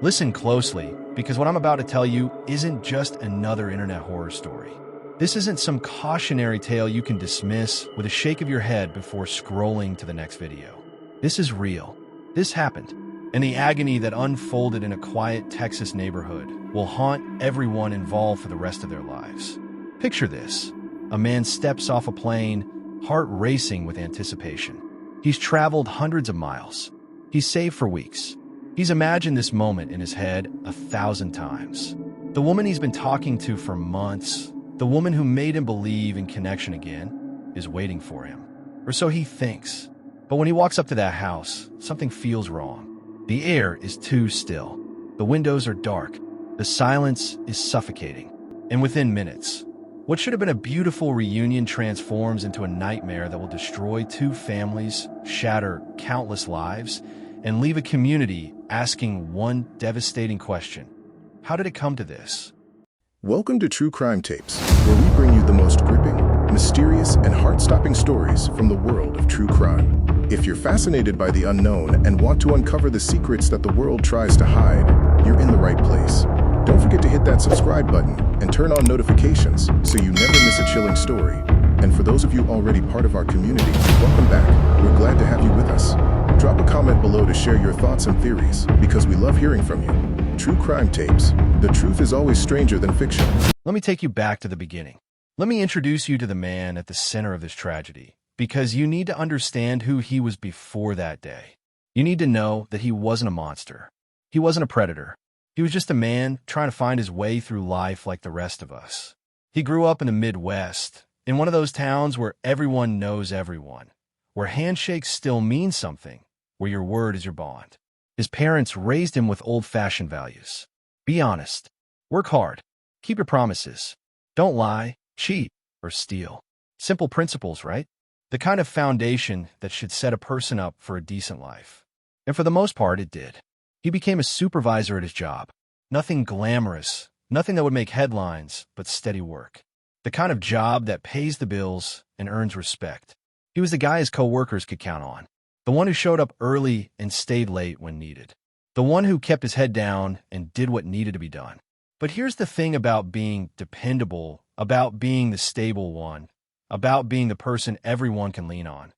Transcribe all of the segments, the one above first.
Listen closely, because what I'm about to tell you isn't just another internet horror story. This isn't some cautionary tale you can dismiss with a shake of your head before scrolling to the next video. This is real. This happened, and the agony that unfolded in a quiet Texas neighborhood will haunt everyone involved for the rest of their lives. Picture this. A man steps off a plane, heart racing with anticipation. He's traveled hundreds of miles. He's saved for weeks. He's imagined this moment in his head 1,000 times. The woman he's been talking to for months, the woman who made him believe in connection again, is waiting for him. Or so he thinks. But when he walks up to that house, something feels wrong. The air is too still. The windows are dark. The silence is suffocating. And within minutes, what should have been a beautiful reunion transforms into a nightmare that will destroy two families, shatter countless lives, and leave a community asking one devastating question. How did it come to this? Welcome to True Crime Tapes, where we bring you the most gripping, mysterious, and heart-stopping stories from the world of true crime. If you're fascinated by the unknown and want to uncover the secrets that the world tries to hide, you're in the right place. Don't forget to hit that subscribe button and turn on notifications so you never miss a chilling story. And for those of you already part of our community, welcome back. We're glad to have you with us. Drop a comment below to share your thoughts and theories, because we love hearing from you. True Crime Tapes. The truth is always stranger than fiction. Let me take you back to the beginning. Let me introduce you to the man at the center of this tragedy, because you need to understand who he was before that day. You need to know that he wasn't a monster. He wasn't a predator. He was just a man trying to find his way through life like the rest of us. He grew up in the Midwest, in one of those towns where everyone knows everyone, where handshakes still mean something, where your word is your bond. His parents raised him with old-fashioned values. Be honest. Work hard. Keep your promises. Don't lie, cheat, or steal. Simple principles, right? The kind of foundation that should set a person up for a decent life. And for the most part, it did. He became a supervisor at his job. Nothing glamorous, nothing that would make headlines, but steady work. The kind of job that pays the bills and earns respect. He was the guy his coworkers could count on. The one who showed up early and stayed late when needed. The one who kept his head down and did what needed to be done. But here's the thing about being dependable, about being the stable one, about being the person everyone can lean on.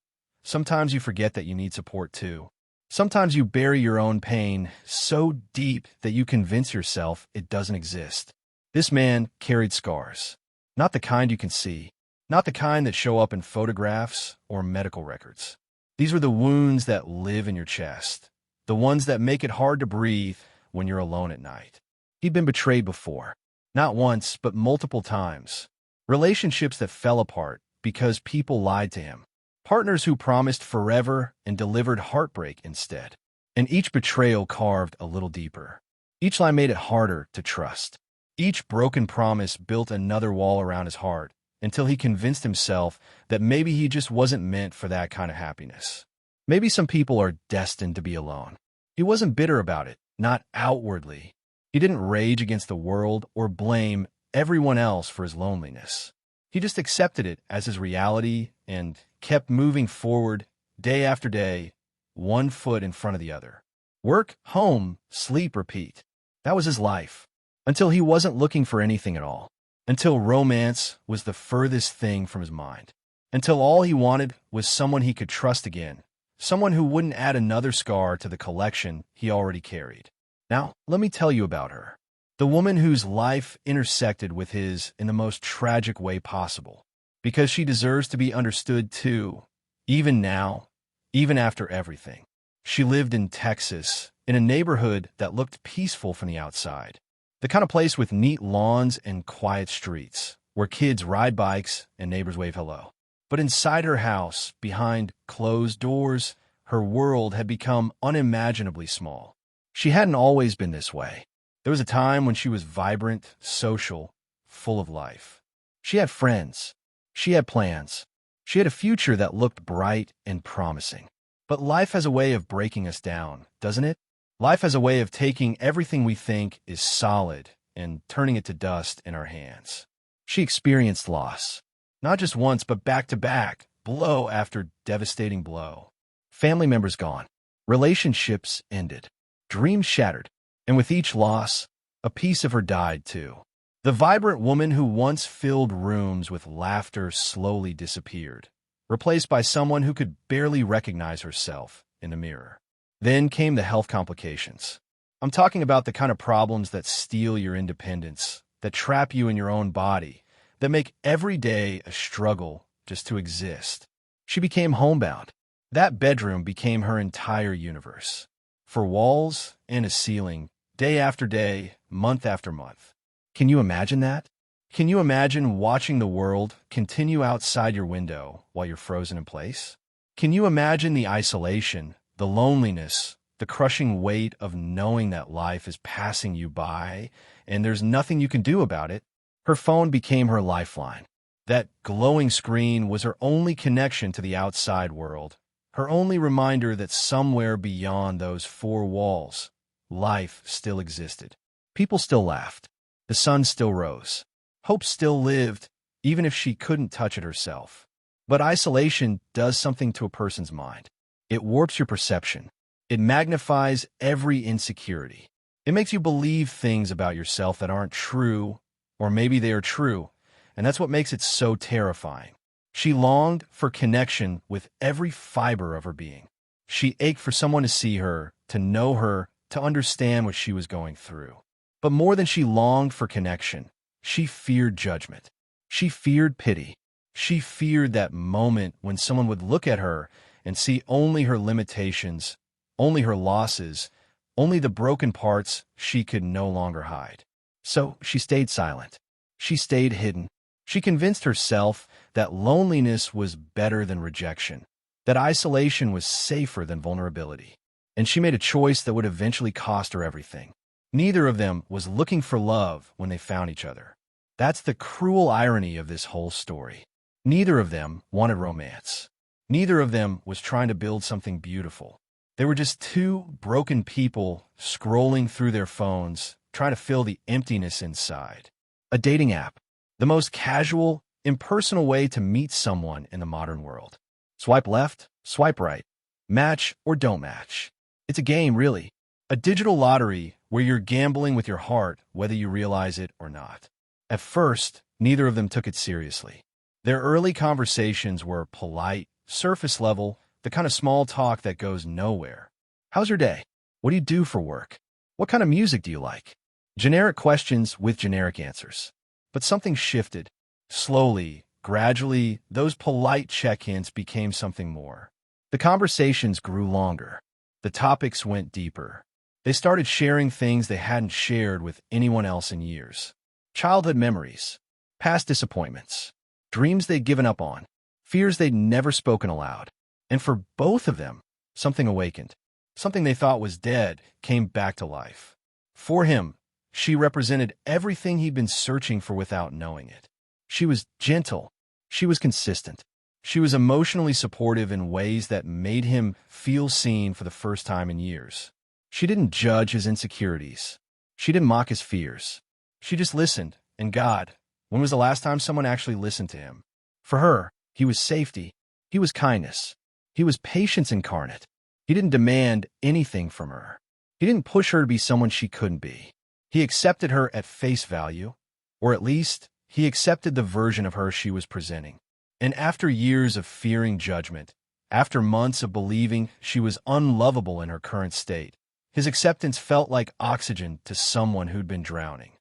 Sometimes you forget that you need support too. Sometimes you bury your own pain so deep that you convince yourself it doesn't exist. This man carried scars. Not the kind you can see. Not the kind that show up in photographs or medical records. These were the wounds that live in your chest. The ones that make it hard to breathe when you're alone at night. He'd been betrayed before. Not once, but multiple times. Relationships that fell apart because people lied to him. Partners who promised forever and delivered heartbreak instead. And each betrayal carved a little deeper. Each lie made it harder to trust. Each broken promise built another wall around his heart until he convinced himself that maybe he just wasn't meant for that kind of happiness. Maybe some people are destined to be alone. He wasn't bitter about it, not outwardly. He didn't rage against the world or blame everyone else for his loneliness. He just accepted it as his reality and kept moving forward day after day, one foot in front of the other. Work, home, sleep, repeat. That was his life. Until he wasn't looking for anything at all. Until romance was the furthest thing from his mind. Until all he wanted was someone he could trust again. Someone who wouldn't add another scar to the collection he already carried. Now, let me tell you about her. The woman whose life intersected with his in the most tragic way possible. Because she deserves to be understood too. Even now, even after everything. She lived in Texas, in a neighborhood that looked peaceful from the outside. The kind of place with neat lawns and quiet streets, where kids ride bikes and neighbors wave hello. But inside her house, behind closed doors, her world had become unimaginably small. She hadn't always been this way. There was a time when she was vibrant, social, full of life. She had friends. She had plans. She had a future that looked bright and promising. But life has a way of breaking us down, doesn't it? Life has a way of taking everything we think is solid and turning it to dust in our hands. She experienced loss. Not just once, but back to back, blow after devastating blow. Family members gone. Relationships ended. Dreams shattered. And with each loss, a piece of her died too. The vibrant woman who once filled rooms with laughter slowly disappeared, replaced by someone who could barely recognize herself in the mirror. Then came the health complications. I'm talking about the kind of problems that steal your independence, that trap you in your own body, that make every day a struggle just to exist. She became homebound. That bedroom became her entire universe. For walls and a ceiling, day after day, month after month. Can you imagine that? Can you imagine watching the world continue outside your window while you're frozen in place? Can you imagine the isolation, the loneliness, the crushing weight of knowing that life is passing you by and there's nothing you can do about it? Her phone became her lifeline. That glowing screen was her only connection to the outside world, her only reminder that somewhere beyond those four walls, life still existed. People still laughed. The sun still rose. Hope still lived, even if she couldn't touch it herself. But isolation does something to a person's mind. It warps your perception. It magnifies every insecurity. It makes you believe things about yourself that aren't true, or maybe they are true, and that's what makes it so terrifying. She longed for connection with every fiber of her being. She ached for someone to see her, to know her, to understand what she was going through. But more than she longed for connection, she feared judgment. She feared pity. She feared that moment when someone would look at her and see only her limitations, only her losses, only the broken parts she could no longer hide. So she stayed silent. She stayed hidden. She convinced herself that loneliness was better than rejection, that isolation was safer than vulnerability. And she made a choice that would eventually cost her everything. Neither of them was looking for love when they found each other. That's the cruel irony of this whole story. Neither of them wanted romance. Neither of them was trying to build something beautiful. They were just two broken people scrolling through their phones, trying to fill the emptiness inside. A dating app, the most casual, impersonal way to meet someone in the modern world. Swipe left, swipe right. Match or don't match. It's a game, really. A digital lottery where you're gambling with your heart whether you realize it or not. At first, neither of them took it seriously. Their early conversations were polite, surface level, the kind of small talk that goes nowhere. How's your day? What do you do for work? What kind of music do you like? Generic questions with generic answers. But something shifted. Slowly, gradually, those polite check-ins became something more. The conversations grew longer. The topics went deeper. They started sharing things they hadn't shared with anyone else in years. Childhood memories, past disappointments, dreams they'd given up on, fears they'd never spoken aloud. And for both of them, something awakened. Something they thought was dead came back to life. For him, she represented everything he'd been searching for without knowing it. She was gentle. She was consistent. She was emotionally supportive in ways that made him feel seen for the first time in years. She didn't judge his insecurities. She didn't mock his fears. She just listened. And God, when was the last time someone actually listened to him? For her, he was safety. He was kindness. He was patience incarnate. He didn't demand anything from her. He didn't push her to be someone she couldn't be. He accepted her at face value, or at least, he accepted the version of her she was presenting. And after years of fearing judgment, after months of believing she was unlovable in her current state, his acceptance felt like oxygen to someone who'd been drowning.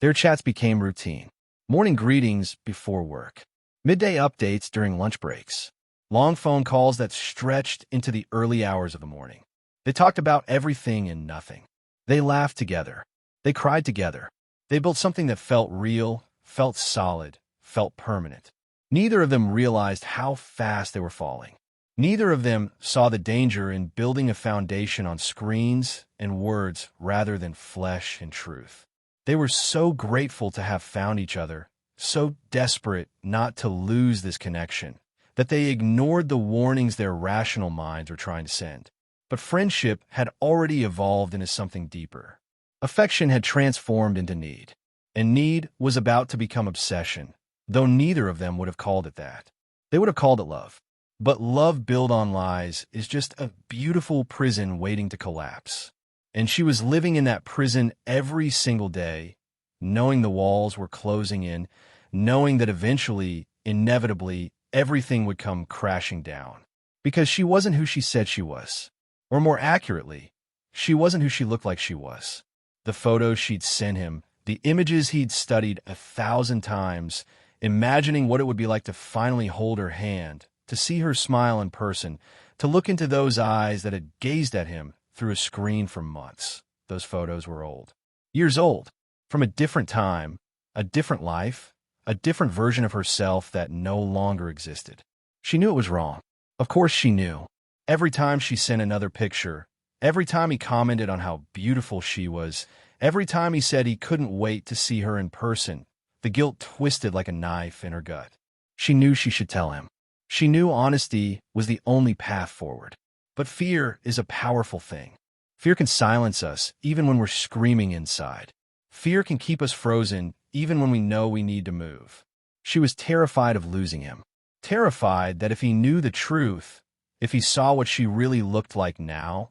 Their chats became routine. Morning greetings before work. Midday updates during lunch breaks. Long phone calls that stretched into the early hours of the morning. They talked about everything and nothing. They laughed together. They cried together. They built something that felt real, felt solid, felt permanent. Neither of them realized how fast they were falling. Neither of them saw the danger in building a foundation on screens and words rather than flesh and truth. They were so grateful to have found each other, so desperate not to lose this connection, that they ignored the warnings their rational minds were trying to send. But friendship had already evolved into something deeper. Affection had transformed into need, and need was about to become obsession, though neither of them would have called it that. They would have called it love. But love built on lies is just a beautiful prison waiting to collapse. And she was living in that prison every single day, knowing the walls were closing in, knowing that eventually, inevitably, everything would come crashing down. Because she wasn't who she said she was. Or more accurately, she wasn't who she looked like she was. The photos she'd sent him, the images he'd studied 1,000 times, imagining what it would be like to finally hold her hand, to see her smile in person, to look into those eyes that had gazed at him through a screen for months. Those photos were old. Years old. From a different time, a different life, a different version of herself that no longer existed. She knew it was wrong. Of course she knew. Every time she sent another picture, every time he commented on how beautiful she was, every time he said he couldn't wait to see her in person, the guilt twisted like a knife in her gut. She knew she should tell him. She knew honesty was the only path forward. But fear is a powerful thing. Fear can silence us even when we're screaming inside. Fear can keep us frozen even when we know we need to move. She was terrified of losing him. Terrified that if he knew the truth, if he saw what she really looked like now,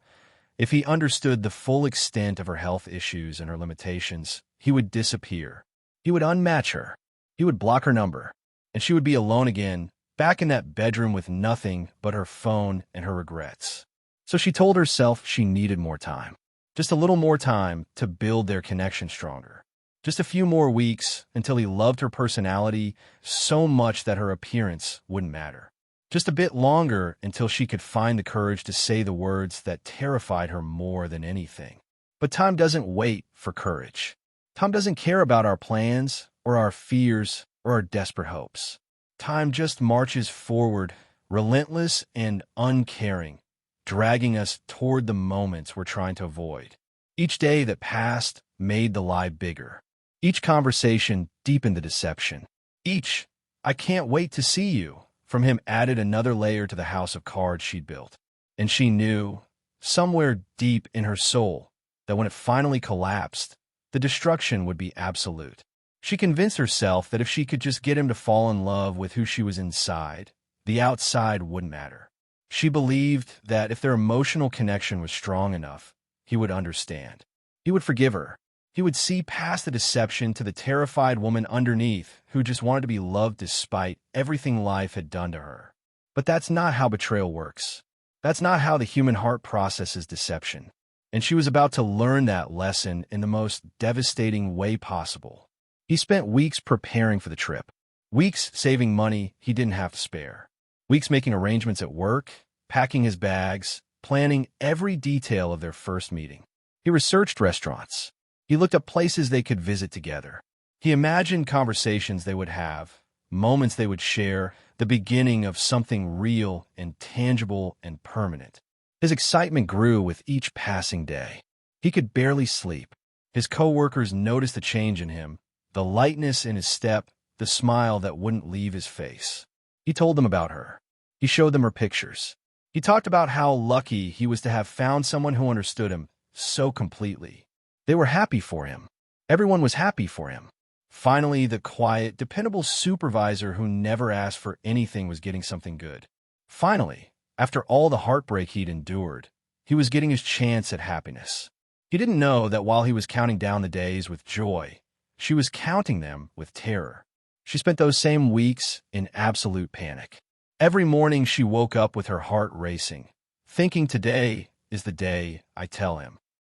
if he understood the full extent of her health issues and her limitations, he would disappear. He would unmatch her. He would block her number. And she would be alone again, back in that bedroom with nothing but her phone and her regrets. So she told herself she needed more time. Just a little more time to build their connection stronger. Just a few more weeks until he loved her personality so much that her appearance wouldn't matter. Just a bit longer until she could find the courage to say the words that terrified her more than anything. But time doesn't wait for courage. Time doesn't care about our plans or our fears or our desperate hopes. Time just marches forward, relentless and uncaring, dragging us toward the moments we're trying to avoid. Each day that passed made the lie bigger. Each conversation deepened the deception. Each, "I can't wait to see you," from him added another layer to the house of cards she'd built. And she knew, somewhere deep in her soul, that when it finally collapsed, the destruction would be absolute. She convinced herself that if she could just get him to fall in love with who she was inside, the outside wouldn't matter. She believed that if their emotional connection was strong enough, he would understand. He would forgive her. He would see past the deception to the terrified woman underneath who just wanted to be loved despite everything life had done to her. But that's not how betrayal works. That's not how the human heart processes deception. And she was about to learn that lesson in the most devastating way possible. He spent weeks preparing for the trip. Weeks saving money he didn't have to spare. Weeks making arrangements at work, packing his bags, planning every detail of their first meeting. He researched restaurants. He looked up places they could visit together. He imagined conversations they would have, moments they would share, the beginning of something real and tangible and permanent. His excitement grew with each passing day. He could barely sleep. His coworkers noticed the change in him, the lightness in his step, the smile that wouldn't leave his face. He told them about her. He showed them her pictures. He talked about how lucky he was to have found someone who understood him so completely. They were happy for him. Everyone was happy for him. Finally, the quiet, dependable supervisor who never asked for anything was getting something good. Finally, after all the heartbreak he'd endured, he was getting his chance at happiness. He didn't know that while he was counting down the days with joy, she was counting them with terror. She spent those same weeks in absolute panic. Every morning she woke up with her heart racing, thinking today is the day I tell him.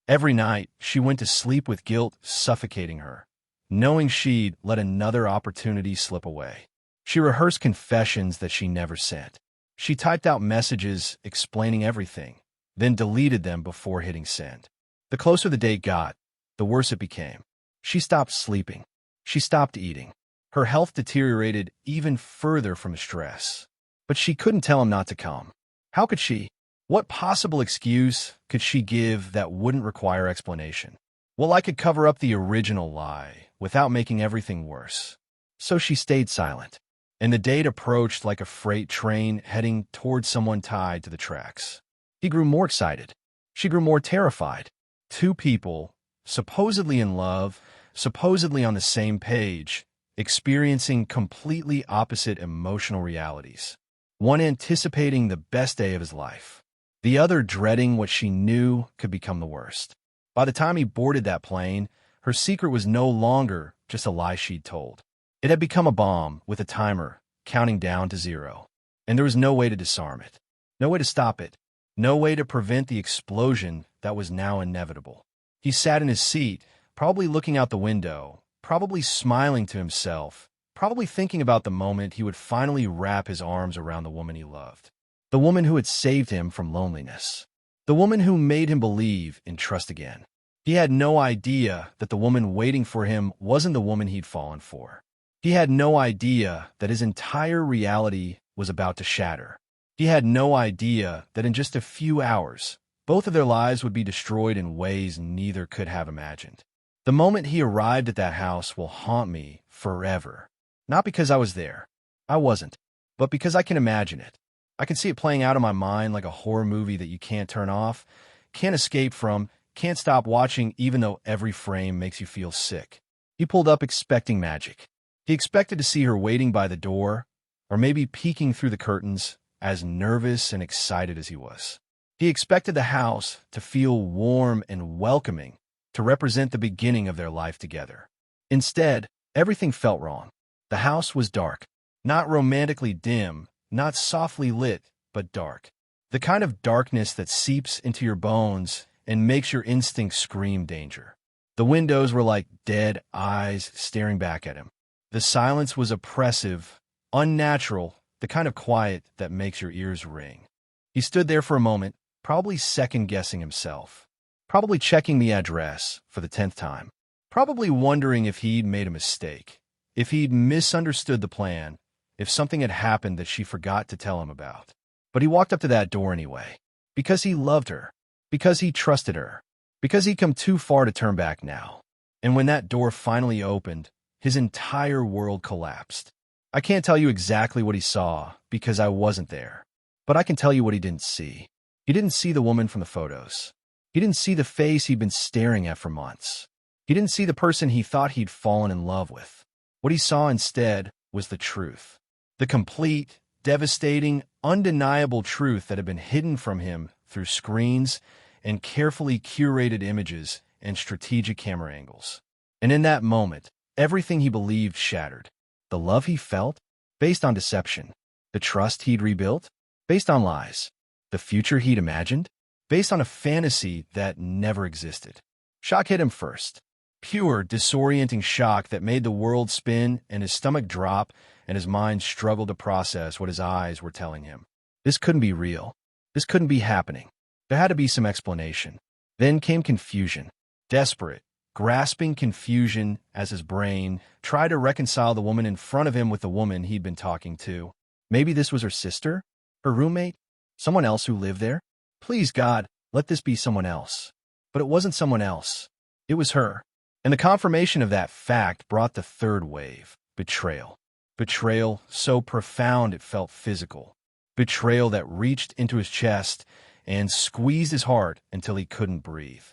Every night she went to sleep with guilt suffocating her, knowing she'd let another opportunity slip away. She rehearsed confessions that she never sent. She typed out messages explaining everything, then deleted them before hitting send. The closer the day got, the worse it became. She stopped sleeping. She stopped eating. Her health deteriorated even further from stress. But she couldn't tell him not to come. How could she? What possible excuse could she give that wouldn't require explanation? Well, I could cover up the original lie without making everything worse. So she stayed silent. And the date approached like a freight train heading toward someone tied to the tracks. He grew more excited. She grew more terrified. Two people, supposedly in love, supposedly on the same page, experiencing completely opposite emotional realities. One anticipating the best day of his life. The other dreading what she knew could become the worst. By the time he boarded that plane, her secret was no longer just a lie she'd told. It had become a bomb with a timer counting down to 0. And there was no way to disarm it. No way to stop it. No way to prevent the explosion that was now inevitable. He sat in his seat, probably looking out the window, probably smiling to himself, probably thinking about the moment he would finally wrap his arms around the woman he loved. The woman who had saved him from loneliness. The woman who made him believe in trust again. He had no idea that the woman waiting for him wasn't the woman he'd fallen for. He had no idea that his entire reality was about to shatter. He had no idea that in just a few hours, both of their lives would be destroyed in ways neither could have imagined. The moment he arrived at that house will haunt me forever. Not because I was there. I wasn't. But because I can imagine it. I can see it playing out in my mind like a horror movie that you can't turn off, can't escape from, can't stop watching even though every frame makes you feel sick. He pulled up expecting magic. He expected to see her waiting by the door, or maybe peeking through the curtains, as nervous and excited as he was. He expected the house to feel warm and welcoming, to represent the beginning of their life together. Instead, everything felt wrong. The house was dark, not romantically dim, not softly lit, but dark. The kind of darkness that seeps into your bones and makes your instincts scream danger. The windows were like dead eyes staring back at him. The silence was oppressive, unnatural, the kind of quiet that makes your ears ring. He stood there for a moment, probably second-guessing himself, probably checking the address for the 10th time, probably wondering if he'd made a mistake, if he'd misunderstood the plan, if something had happened that she forgot to tell him about. But he walked up to that door anyway, because he loved her, because he trusted her, because he'd come too far to turn back now. And when that door finally opened, his entire world collapsed. I can't tell you exactly what he saw, because I wasn't there. But I can tell you what he didn't see. He didn't see the woman from the photos. He didn't see the face he'd been staring at for months. He didn't see the person he thought he'd fallen in love with. What he saw instead was the truth. The complete, devastating, undeniable truth that had been hidden from him through screens and carefully curated images and strategic camera angles. And in that moment, everything he believed shattered. The love he felt, based on deception. The trust he'd rebuilt, based on lies. The future he'd imagined, based on a fantasy that never existed. Shock hit him first. Pure, disorienting shock that made the world spin and his stomach drop and his mind struggle to process what his eyes were telling him. This couldn't be real. This couldn't be happening. There had to be some explanation. Then came confusion. Desperate, grasping confusion as his brain tried to reconcile the woman in front of him with the woman he'd been talking to. Maybe this was her sister? Her roommate? Someone else who lived there? Please, God, let this be someone else. But it wasn't someone else. It was her. And the confirmation of that fact brought the third wave. Betrayal. Betrayal so profound it felt physical. Betrayal that reached into his chest and squeezed his heart until he couldn't breathe.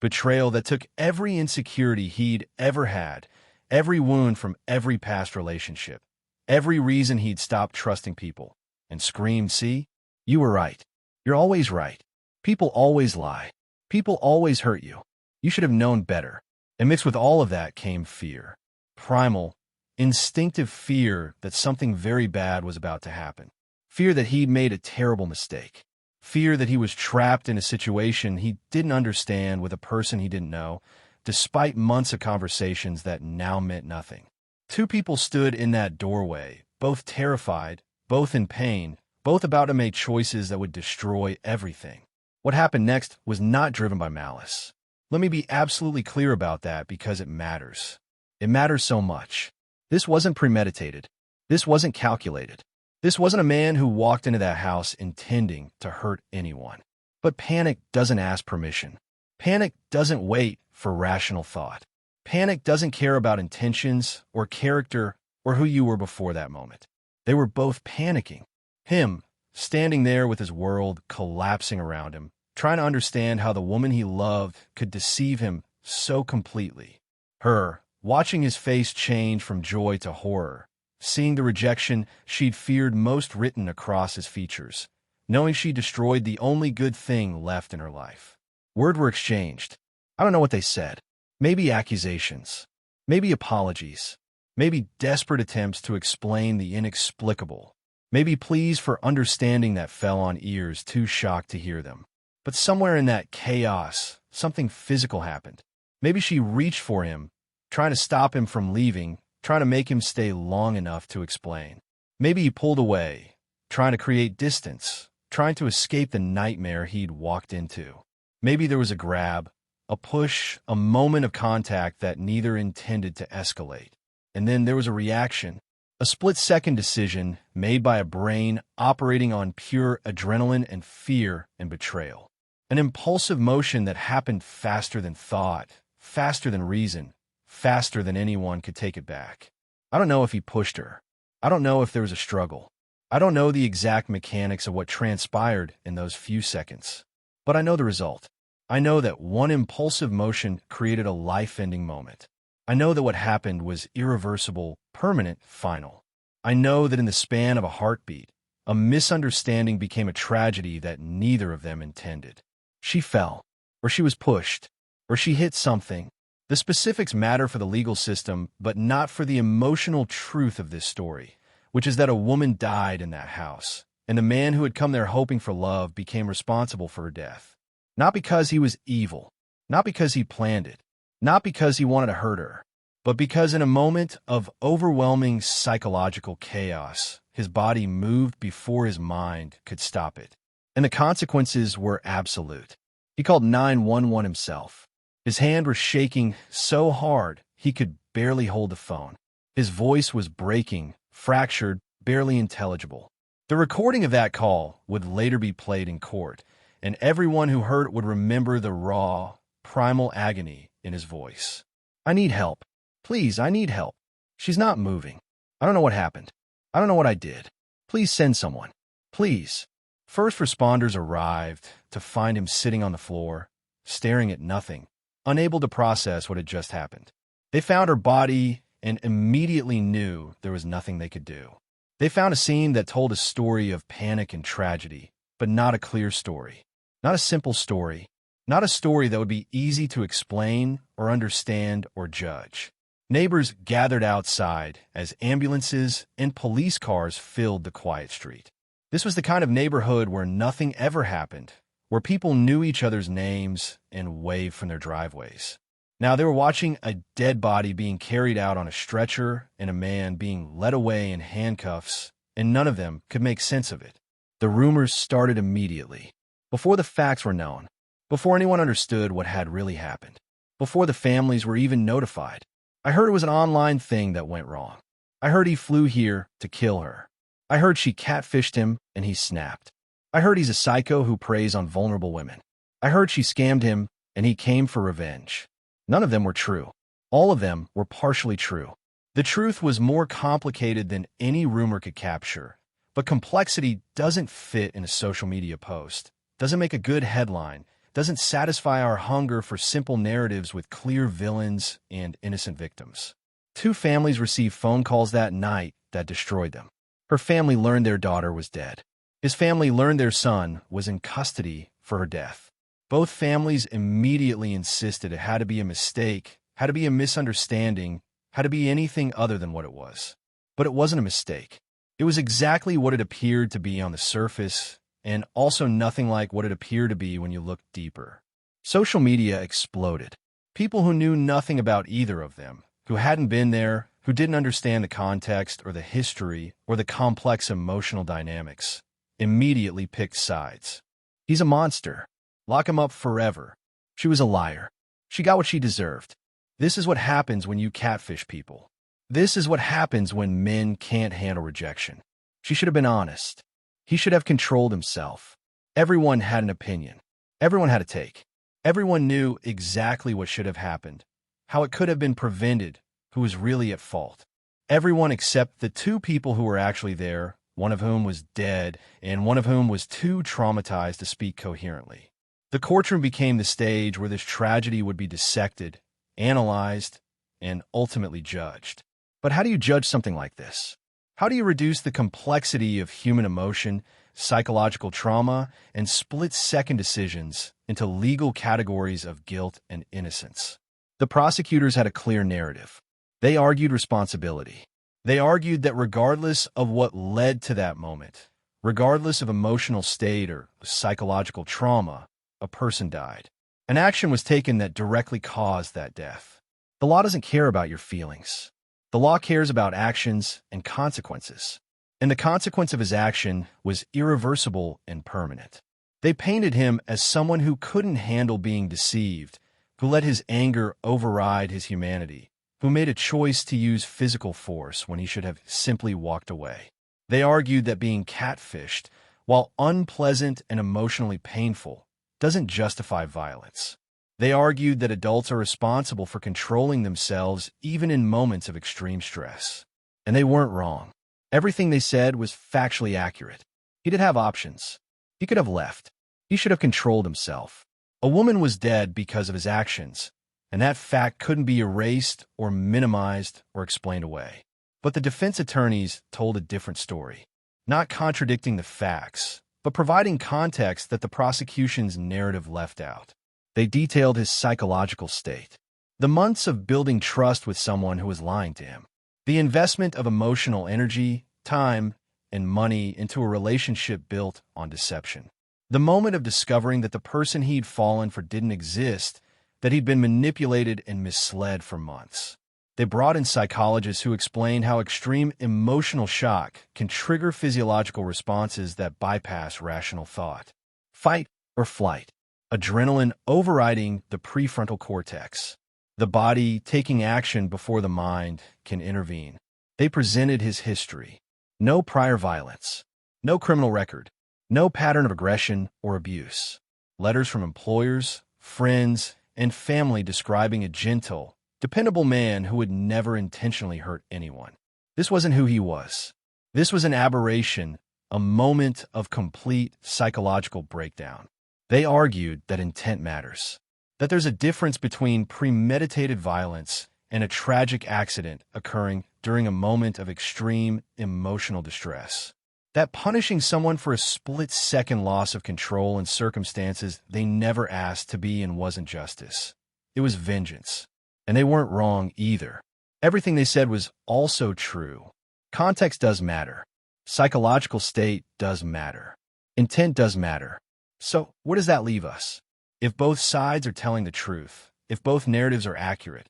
Betrayal that took every insecurity he'd ever had, every wound from every past relationship, every reason he'd stopped trusting people, and screamed, "See? You were right. You're always right. People always lie. People always hurt you. You should have known better." And mixed with all of that came fear. Primal, instinctive fear that something very bad was about to happen. Fear that he'd made a terrible mistake. Fear that he was trapped in a situation he didn't understand with a person he didn't know, despite months of conversations that now meant nothing. Two people stood in that doorway, both terrified, both in pain, both about to make choices that would destroy everything. What happened next was not driven by malice. Let me be absolutely clear about that because it matters. It matters so much. This wasn't premeditated. This wasn't calculated. This wasn't a man who walked into that house intending to hurt anyone. But panic doesn't ask permission. Panic doesn't wait for rational thought. Panic doesn't care about intentions or character or who you were before that moment. They were both panicking. Him, standing there with his world collapsing around him, trying to understand how the woman he loved could deceive him so completely. Her, watching his face change from joy to horror, seeing the rejection she'd feared most written across his features, knowing she destroyed the only good thing left in her life. Words were exchanged. I don't know what they said. Maybe accusations. Maybe apologies. Maybe desperate attempts to explain the inexplicable. Maybe pleas for understanding that fell on ears too shocked to hear them. But somewhere in that chaos, something physical happened. Maybe she reached for him, trying to stop him from leaving, trying to make him stay long enough to explain. Maybe he pulled away, trying to create distance, trying to escape the nightmare he'd walked into. Maybe there was a grab, a push, a moment of contact that neither intended to escalate. And then there was a reaction, a split-second decision made by a brain operating on pure adrenaline and fear and betrayal. An impulsive motion that happened faster than thought, faster than reason, faster than anyone could take it back. I don't know if he pushed her. I don't know if there was a struggle. I don't know the exact mechanics of what transpired in those few seconds. But I know the result. I know that one impulsive motion created a life-ending moment. I know that what happened was irreversible, permanent, final. I know that in the span of a heartbeat, a misunderstanding became a tragedy that neither of them intended. She fell, or she was pushed, or she hit something. The specifics matter for the legal system, but not for the emotional truth of this story, which is that a woman died in that house, and the man who had come there hoping for love became responsible for her death. Not because he was evil, not because he planned it, not because he wanted to hurt her, but because in a moment of overwhelming psychological chaos, his body moved before his mind could stop it. And the consequences were absolute. He called 911 himself. His hand was shaking so hard he could barely hold the phone. His voice was breaking, fractured, barely intelligible. The recording of that call would later be played in court, and everyone who heard it would remember the raw, primal agony in his voice. I need help. Please, I need help. She's not moving. I don't know what happened. I don't know what I did. Please send someone. Please. First responders arrived to find him sitting on the floor, staring at nothing, unable to process what had just happened. They found her body and immediately knew there was nothing they could do. They found a scene that told a story of panic and tragedy, but not a clear story. Not a simple story. Not a story that would be easy to explain or understand or judge. Neighbors gathered outside as ambulances and police cars filled the quiet street. This was the kind of neighborhood where nothing ever happened, where people knew each other's names and waved from their driveways. Now they were watching a dead body being carried out on a stretcher and a man being led away in handcuffs, and none of them could make sense of it. The rumors started immediately, before the facts were known, before anyone understood what had really happened, before the families were even notified. I heard it was an online thing that went wrong. I heard he flew here to kill her. I heard she catfished him and he snapped. I heard he's a psycho who preys on vulnerable women. I heard she scammed him and he came for revenge. None of them were true. All of them were partially true. The truth was more complicated than any rumor could capture, but complexity doesn't fit in a social media post, doesn't make a good headline, doesn't satisfy our hunger for simple narratives with clear villains and innocent victims. Two families received phone calls that night that destroyed them. Her family learned their daughter was dead. His family learned their son was in custody for her death. Both families immediately insisted it had to be a mistake, had to be a misunderstanding, had to be anything other than what it was. But it wasn't a mistake. It was exactly what it appeared to be on the surface, and also nothing like what it appeared to be when you looked deeper. Social media exploded. People who knew nothing about either of them, who hadn't been there, who didn't understand the context or the history or the complex emotional dynamics, immediately picked sides. He's a monster. Lock him up forever. She was a liar. She got what she deserved. This is what happens when you catfish people. This is what happens when men can't handle rejection. She should have been honest. He should have controlled himself. Everyone had an opinion. Everyone had a take. Everyone knew exactly what should have happened, how it could have been prevented, who was really at fault. Everyone except the two people who were actually there, one of whom was dead and one of whom was too traumatized to speak coherently. The courtroom became the stage where this tragedy would be dissected, analyzed, and ultimately judged. But how do you judge something like this? How do you reduce the complexity of human emotion, psychological trauma, and split-second decisions into legal categories of guilt and innocence. The prosecutors had a clear narrative. They argued responsibility. They argued that regardless of what led to that moment, regardless of emotional state or psychological trauma, a person died. An action was taken that directly caused that death. The law doesn't care about your feelings. The law cares about actions and consequences. And the consequence of his action was irreversible and permanent. They painted him as someone who couldn't handle being deceived, who let his anger override his humanity, who made a choice to use physical force when he should have simply walked away. They argued that being catfished, while unpleasant and emotionally painful, doesn't justify violence. They argued that adults are responsible for controlling themselves even in moments of extreme stress. And they weren't wrong. Everything they said was factually accurate. He did have options. He could have left. He should have controlled himself. A woman was dead because of his actions, and that fact couldn't be erased or minimized or explained away. But the defense attorneys told a different story, not contradicting the facts, but providing context that the prosecution's narrative left out. They detailed his psychological state, the months of building trust with someone who was lying to him, the investment of emotional energy, time, and money into a relationship built on deception, the moment of discovering that the person he'd fallen for didn't exist, that he'd been manipulated and misled for months. They brought in psychologists who explained how extreme emotional shock can trigger physiological responses that bypass rational thought. Fight or flight. Adrenaline overriding the prefrontal cortex. The body taking action before the mind can intervene. They presented his history. No prior violence. No criminal record. No pattern of aggression or abuse. Letters from employers, friends, and family describing a gentle, dependable man who would never intentionally hurt anyone. This wasn't who he was. This was an aberration, a moment of complete psychological breakdown. They argued that intent matters, that there's a difference between premeditated violence and a tragic accident occurring during a moment of extreme emotional distress, that punishing someone for a split-second loss of control in circumstances they never asked to be in wasn't justice. It was vengeance. And they weren't wrong either. Everything they said was also true. Context does matter. Psychological state does matter. Intent does matter. So, where does that leave us? If both sides are telling the truth, if both narratives are accurate,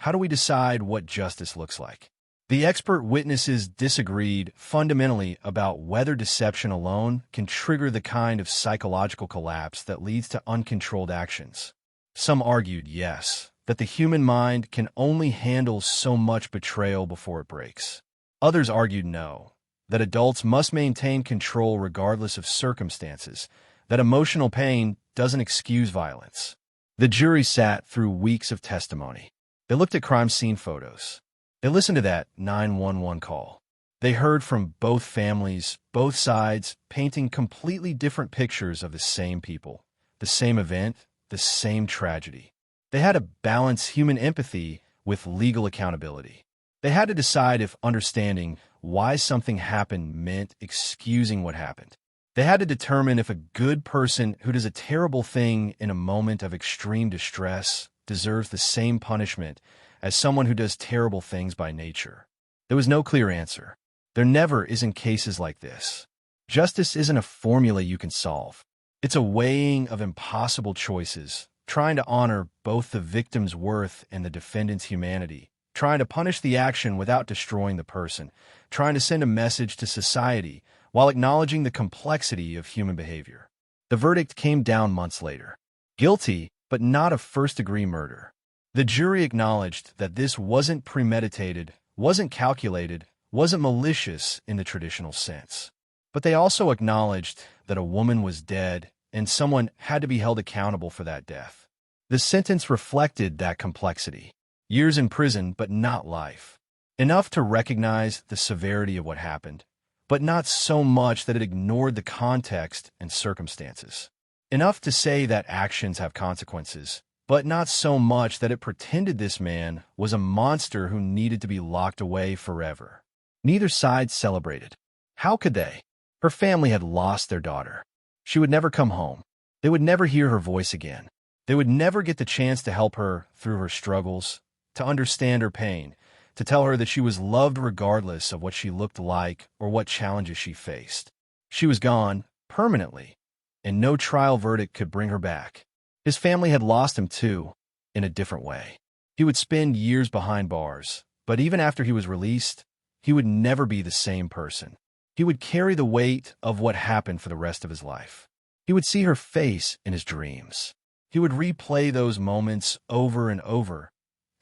how do we decide what justice looks like? The expert witnesses disagreed fundamentally about whether deception alone can trigger the kind of psychological collapse that leads to uncontrolled actions. Some argued yes, that the human mind can only handle so much betrayal before it breaks. Others argued no, that adults must maintain control regardless of circumstances, that emotional pain doesn't excuse violence. The jury sat through weeks of testimony. They looked at crime scene photos. They listened to that 911 call. They heard from both families, both sides, painting completely different pictures of the same people, the same event, the same tragedy. They had to balance human empathy with legal accountability. They had to decide if understanding why something happened meant excusing what happened. They had to determine if a good person who does a terrible thing in a moment of extreme distress deserves the same punishment as someone who does terrible things by nature. There was no clear answer. There never is in cases like this. Justice isn't a formula you can solve. It's a weighing of impossible choices, trying to honor both the victim's worth and the defendant's humanity, trying to punish the action without destroying the person, trying to send a message to society while acknowledging the complexity of human behavior. The verdict came down months later. Guilty, but not of first-degree murder. The jury acknowledged that this wasn't premeditated, wasn't calculated, wasn't malicious in the traditional sense. But they also acknowledged that a woman was dead and someone had to be held accountable for that death. The sentence reflected that complexity. Years in prison, but not life. Enough to recognize the severity of what happened, but not so much that it ignored the context and circumstances. Enough to say that actions have consequences, but not so much that it pretended this man was a monster who needed to be locked away forever. Neither side celebrated. How could they? Her family had lost their daughter. She would never come home. They would never hear her voice again. They would never get the chance to help her through her struggles, to understand her pain, to tell her that she was loved regardless of what she looked like or what challenges she faced. She was gone, permanently, and no trial verdict could bring her back. His family had lost him too, in a different way. He would spend years behind bars, but even after he was released, he would never be the same person. He would carry the weight of what happened for the rest of his life. He would see her face in his dreams. He would replay those moments over and over,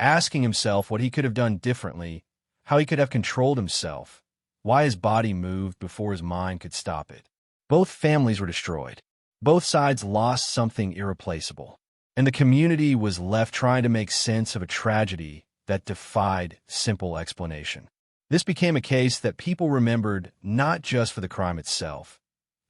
asking himself what he could have done differently, how he could have controlled himself, why his body moved before his mind could stop it. Both families were destroyed. Both sides lost something irreplaceable, and the community was left trying to make sense of a tragedy that defied simple explanation. This became a case that people remembered not just for the crime itself,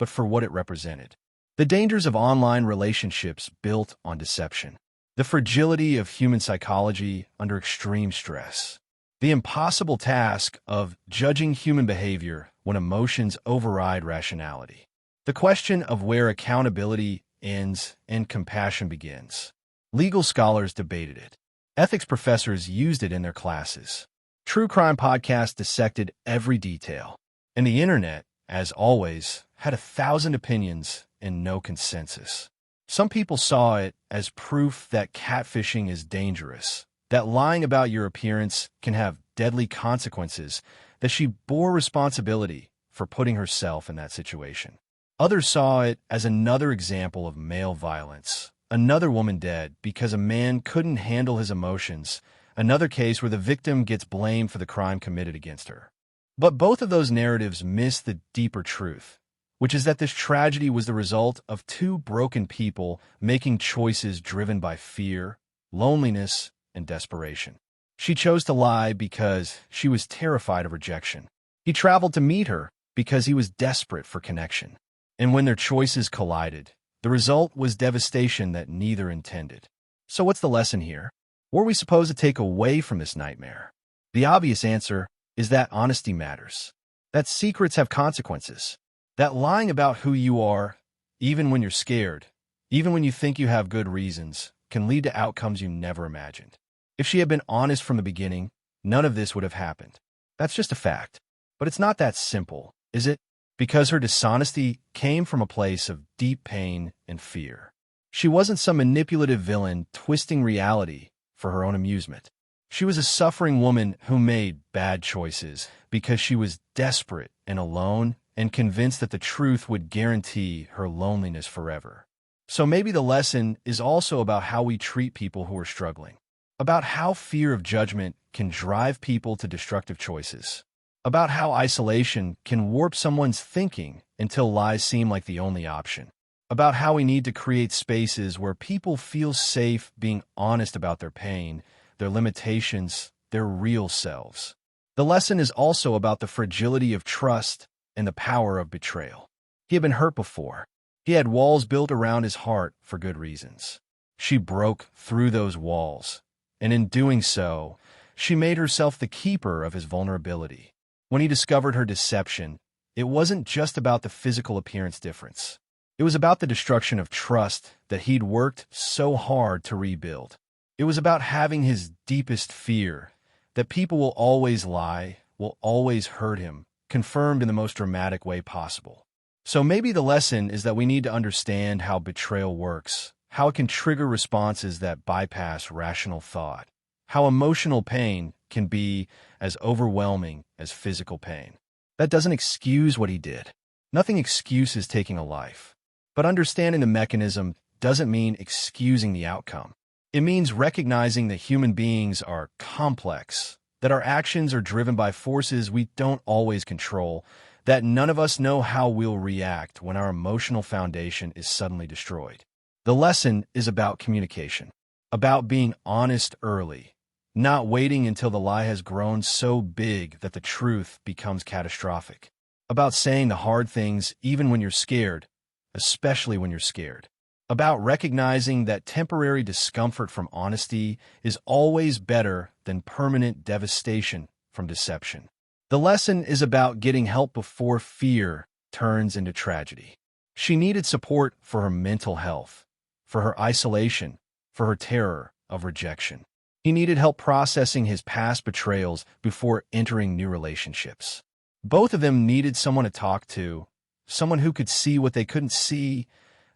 but for what it represented. The dangers of online relationships built on deception. The fragility of human psychology under extreme stress. The impossible task of judging human behavior when emotions override rationality. The question of where accountability ends and compassion begins. Legal scholars debated it. Ethics professors used it in their classes. True crime podcasts dissected every detail. And the internet, as always, had 1,000 opinions and no consensus. Some people saw it as proof that catfishing is dangerous, that lying about your appearance can have deadly consequences, that she bore responsibility for putting herself in that situation. Others saw it as another example of male violence, another woman dead because a man couldn't handle his emotions, another case where the victim gets blamed for the crime committed against her. But both of those narratives miss the deeper truth, which is that this tragedy was the result of two broken people making choices driven by fear, loneliness, and desperation. She chose to lie because she was terrified of rejection. He traveled to meet her because he was desperate for connection. And when their choices collided, the result was devastation that neither intended. So what's the lesson here? What are we supposed to take away from this nightmare? The obvious answer is that honesty matters, that secrets have consequences, that lying about who you are, even when you're scared, even when you think you have good reasons, can lead to outcomes you never imagined. If she had been honest from the beginning, none of this would have happened. That's just a fact. But it's not that simple, is it? Because her dishonesty came from a place of deep pain and fear. She wasn't some manipulative villain twisting reality for her own amusement. She was a suffering woman who made bad choices because she was desperate and alone and convinced that the truth would guarantee her loneliness forever. So maybe the lesson is also about how we treat people who are struggling, about how fear of judgment can drive people to destructive choices, about how isolation can warp someone's thinking until lies seem like the only option, about how we need to create spaces where people feel safe being honest about their pain, their limitations, their real selves. The lesson is also about the fragility of trust and the power of betrayal. He had been hurt before. He had walls built around his heart for good reasons. She broke through those walls, and in doing so, she made herself the keeper of his vulnerability. When he discovered her deception, it wasn't just about the physical appearance difference. It was about the destruction of trust that he'd worked so hard to rebuild. It was about having his deepest fear, that people will always lie, will always hurt him, confirmed in the most dramatic way possible. So maybe the lesson is that we need to understand how betrayal works, how it can trigger responses that bypass rational thought, how emotional pain can be as overwhelming as physical pain. That doesn't excuse what he did. Nothing excuses taking a life. But understanding the mechanism doesn't mean excusing the outcome. It means recognizing that human beings are complex, that our actions are driven by forces we don't always control, that none of us know how we'll react when our emotional foundation is suddenly destroyed. The lesson is about communication, about being honest early, not waiting until the lie has grown so big that the truth becomes catastrophic, about saying the hard things even when you're scared, especially when you're scared, about recognizing that temporary discomfort from honesty is always better than permanent devastation from deception. The lesson is about getting help before fear turns into tragedy. She needed support for her mental health, for her isolation, for her terror of rejection. He needed help processing his past betrayals before entering new relationships. Both of them needed someone to talk to, someone who could see what they couldn't see,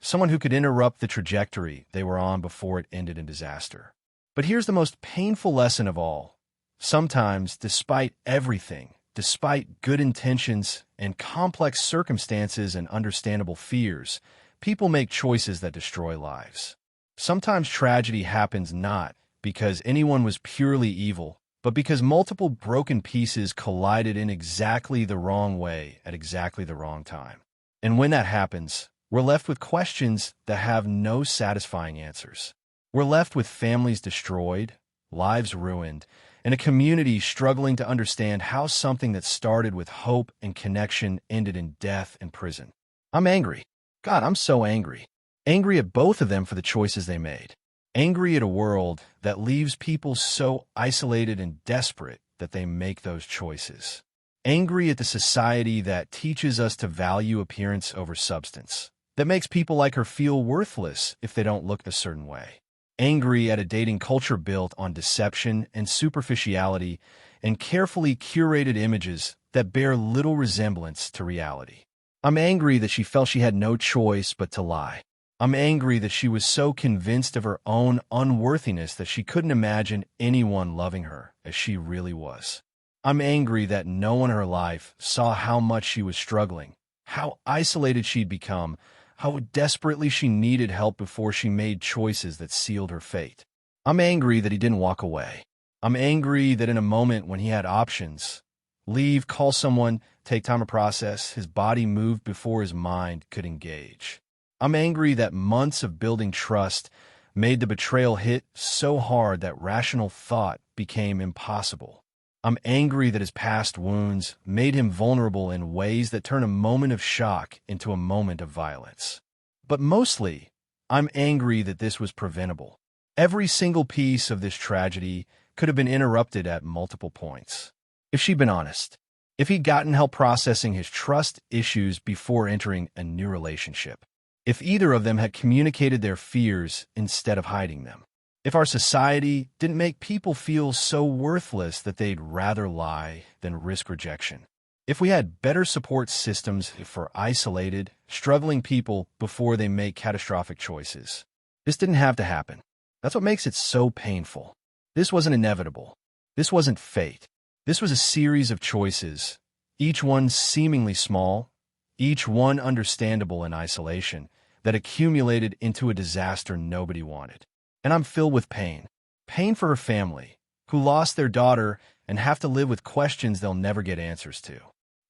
someone who could interrupt the trajectory they were on before it ended in disaster. But here's the most painful lesson of all. Sometimes, despite everything, despite good intentions and complex circumstances and understandable fears, people make choices that destroy lives. Sometimes tragedy happens not because anyone was purely evil, but because multiple broken pieces collided in exactly the wrong way at exactly the wrong time. And when that happens, we're left with questions that have no satisfying answers. We're left with families destroyed, lives ruined, and a community struggling to understand how something that started with hope and connection ended in death and prison. I'm angry. God, I'm so angry. Angry at both of them for the choices they made. Angry at a world that leaves people so isolated and desperate that they make those choices. Angry at the society that teaches us to value appearance over substance, that makes people like her feel worthless if they don't look a certain way. Angry at a dating culture built on deception and superficiality and carefully curated images that bear little resemblance to reality. I'm angry that she felt she had no choice but to lie. I'm angry that she was so convinced of her own unworthiness that she couldn't imagine anyone loving her as she really was. I'm angry that no one in her life saw how much she was struggling, how isolated she'd become, how desperately she needed help before she made choices that sealed her fate. I'm angry that he didn't walk away. I'm angry that in a moment when he had options, leave, call someone, take time to process, his body moved before his mind could engage. I'm angry that months of building trust made the betrayal hit so hard that rational thought became impossible. I'm angry that his past wounds made him vulnerable in ways that turn a moment of shock into a moment of violence. But mostly, I'm angry that this was preventable. Every single piece of this tragedy could have been interrupted at multiple points. If she'd been honest, if he'd gotten help processing his trust issues before entering a new relationship, if either of them had communicated their fears instead of hiding them, if our society didn't make people feel so worthless that they'd rather lie than risk rejection, if we had better support systems for isolated, struggling people before they make catastrophic choices. This didn't have to happen. That's what makes it so painful. This wasn't inevitable. This wasn't fate. This was a series of choices, each one seemingly small, each one understandable in isolation, that accumulated into a disaster nobody wanted. And I'm filled with pain. Pain for her family, who lost their daughter and have to live with questions they'll never get answers to.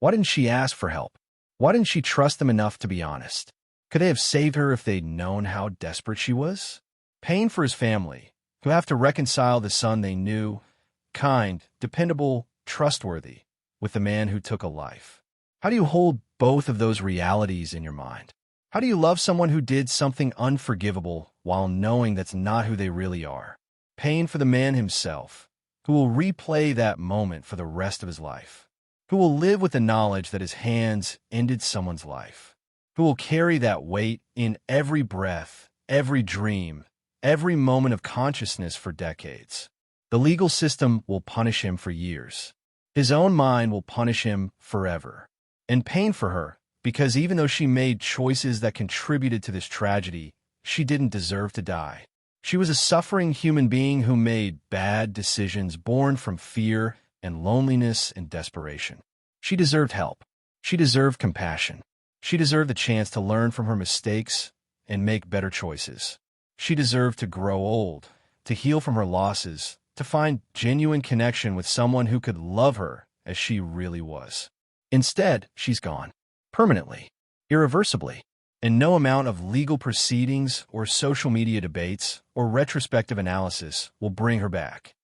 Why didn't she ask for help? Why didn't she trust them enough to be honest? Could they have saved her if they'd known how desperate she was? Pain for his family, who have to reconcile the son they knew, kind, dependable, trustworthy, with the man who took a life. How do you hold both of those realities in your mind? How do you love someone who did something unforgivable while knowing that's not who they really are? Pain for the man himself, who will replay that moment for the rest of his life, who will live with the knowledge that his hands ended someone's life, who will carry that weight in every breath, every dream, every moment of consciousness for decades. The legal system will punish him for years. His own mind will punish him forever. And pain for her, because even though she made choices that contributed to this tragedy, she didn't deserve to die. She was a suffering human being who made bad decisions born from fear and loneliness and desperation. She deserved help. She deserved compassion. She deserved the chance to learn from her mistakes and make better choices. She deserved to grow old, to heal from her losses, to find genuine connection with someone who could love her as she really was. Instead, she's gone. Permanently. Irreversibly. And no amount of legal proceedings or social media debates or retrospective analysis will bring her back.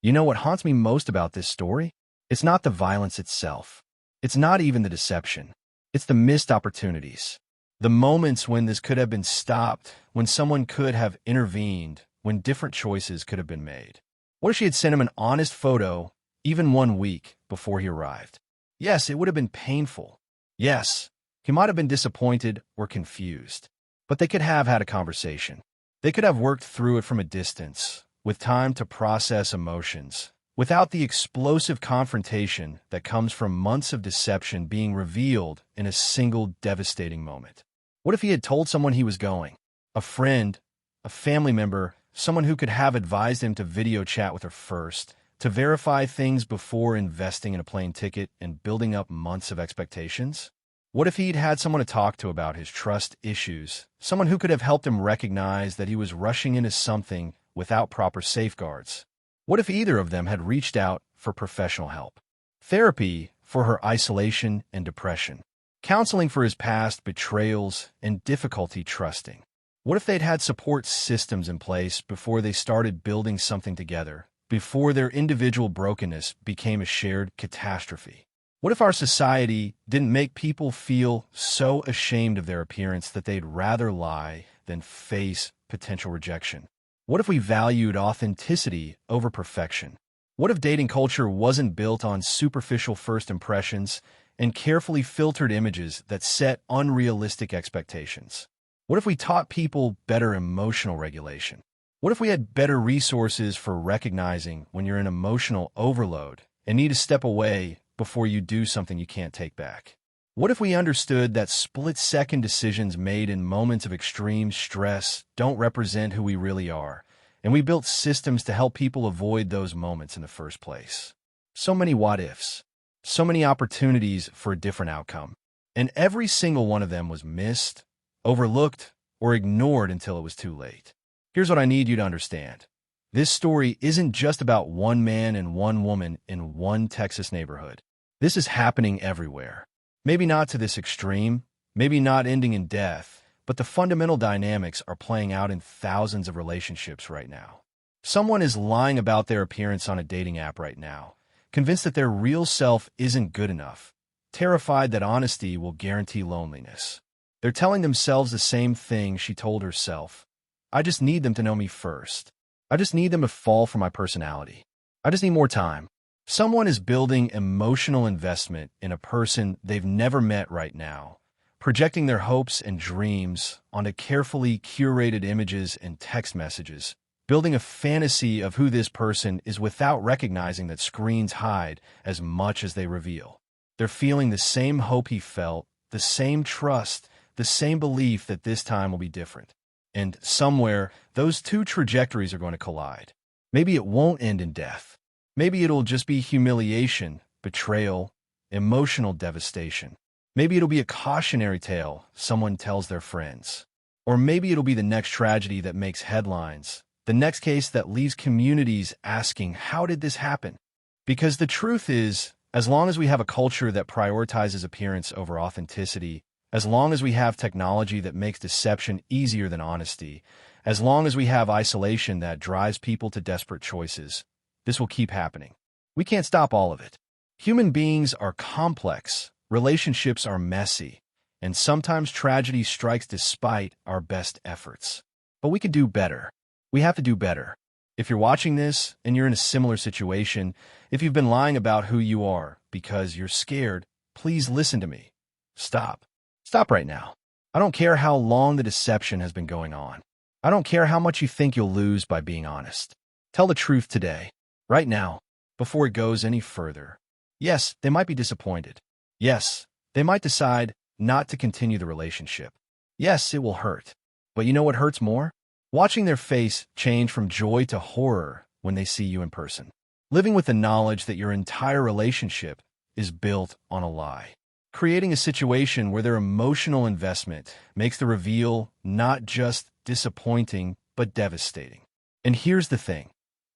You know what haunts me most about this story? It's not the violence itself. It's not even the deception. It's the missed opportunities. The moments when this could have been stopped, when someone could have intervened, when different choices could have been made. What if she had sent him an honest photo, even 1 week before he arrived? Yes, it would have been painful. Yes, He might have been disappointed or confused, but they could have had a conversation. They could have worked through it from a distance, with time to process emotions, without the explosive confrontation that comes from months of deception being revealed in a single devastating moment. What if he had told someone he was going? A friend, a family member, someone who could have advised him to video chat with her first, to verify things before investing in a plane ticket and building up months of expectations? What if he'd had someone to talk to about his trust issues, someone who could have helped him recognize that he was rushing into something without proper safeguards? What if either of them had reached out for professional help? Therapy for her isolation and depression. Counseling for his past betrayals and difficulty trusting. What if they'd had support systems in place before they started building something together, before their individual brokenness became a shared catastrophe? What if our society didn't make people feel so ashamed of their appearance that they'd rather lie than face potential rejection? What if we valued authenticity over perfection? What if dating culture wasn't built on superficial first impressions and carefully filtered images that set unrealistic expectations? What if we taught people better emotional regulation? What if we had better resources for recognizing when you're in emotional overload and need to step away before you do something you can't take back? What if we understood that split-second decisions made in moments of extreme stress don't represent who we really are, and we built systems to help people avoid those moments in the first place? So many what-ifs, so many opportunities for a different outcome, and every single one of them was missed, overlooked, or ignored until it was too late. Here's what I need you to understand. This story isn't just about one man and one woman in one Texas neighborhood. This is happening everywhere. Maybe not to this extreme, maybe not ending in death, but the fundamental dynamics are playing out in thousands of relationships right now. Someone is lying about their appearance on a dating app right now, convinced that their real self isn't good enough, terrified that honesty will guarantee loneliness. They're telling themselves the same thing she told herself. I just need them to know me first. I just need them to fall for my personality. I just need more time. Someone is building emotional investment in a person they've never met right now, projecting their hopes and dreams onto carefully curated images and text messages, building a fantasy of who this person is without recognizing that screens hide as much as they reveal. They're feeling the same hope he felt, the same trust, the same belief that this time will be different. And somewhere, those two trajectories are going to collide. Maybe it won't end in death. Maybe it'll just be humiliation, betrayal, emotional devastation. Maybe it'll be a cautionary tale someone tells their friends. Or maybe it'll be the next tragedy that makes headlines, the next case that leaves communities asking, how did this happen? Because the truth is, as long as we have a culture that prioritizes appearance over authenticity, as long as we have technology that makes deception easier than honesty, as long as we have isolation that drives people to desperate choices, this will keep happening. We can't stop all of it. Human beings are complex, relationships are messy, and sometimes tragedy strikes despite our best efforts. But we can do better. We have to do better. If you're watching this and you're in a similar situation, if you've been lying about who you are because you're scared, please listen to me. Stop. Stop right now. I don't care how long the deception has been going on. I don't care how much you think you'll lose by being honest. Tell the truth today, right now, before it goes any further. Yes, they might be disappointed. Yes, they might decide not to continue the relationship. Yes, it will hurt. But you know what hurts more? Watching their face change from joy to horror when they see you in person. Living with the knowledge that your entire relationship is built on a lie. Creating a situation where their emotional investment makes the reveal not just disappointing, but devastating. And here's the thing.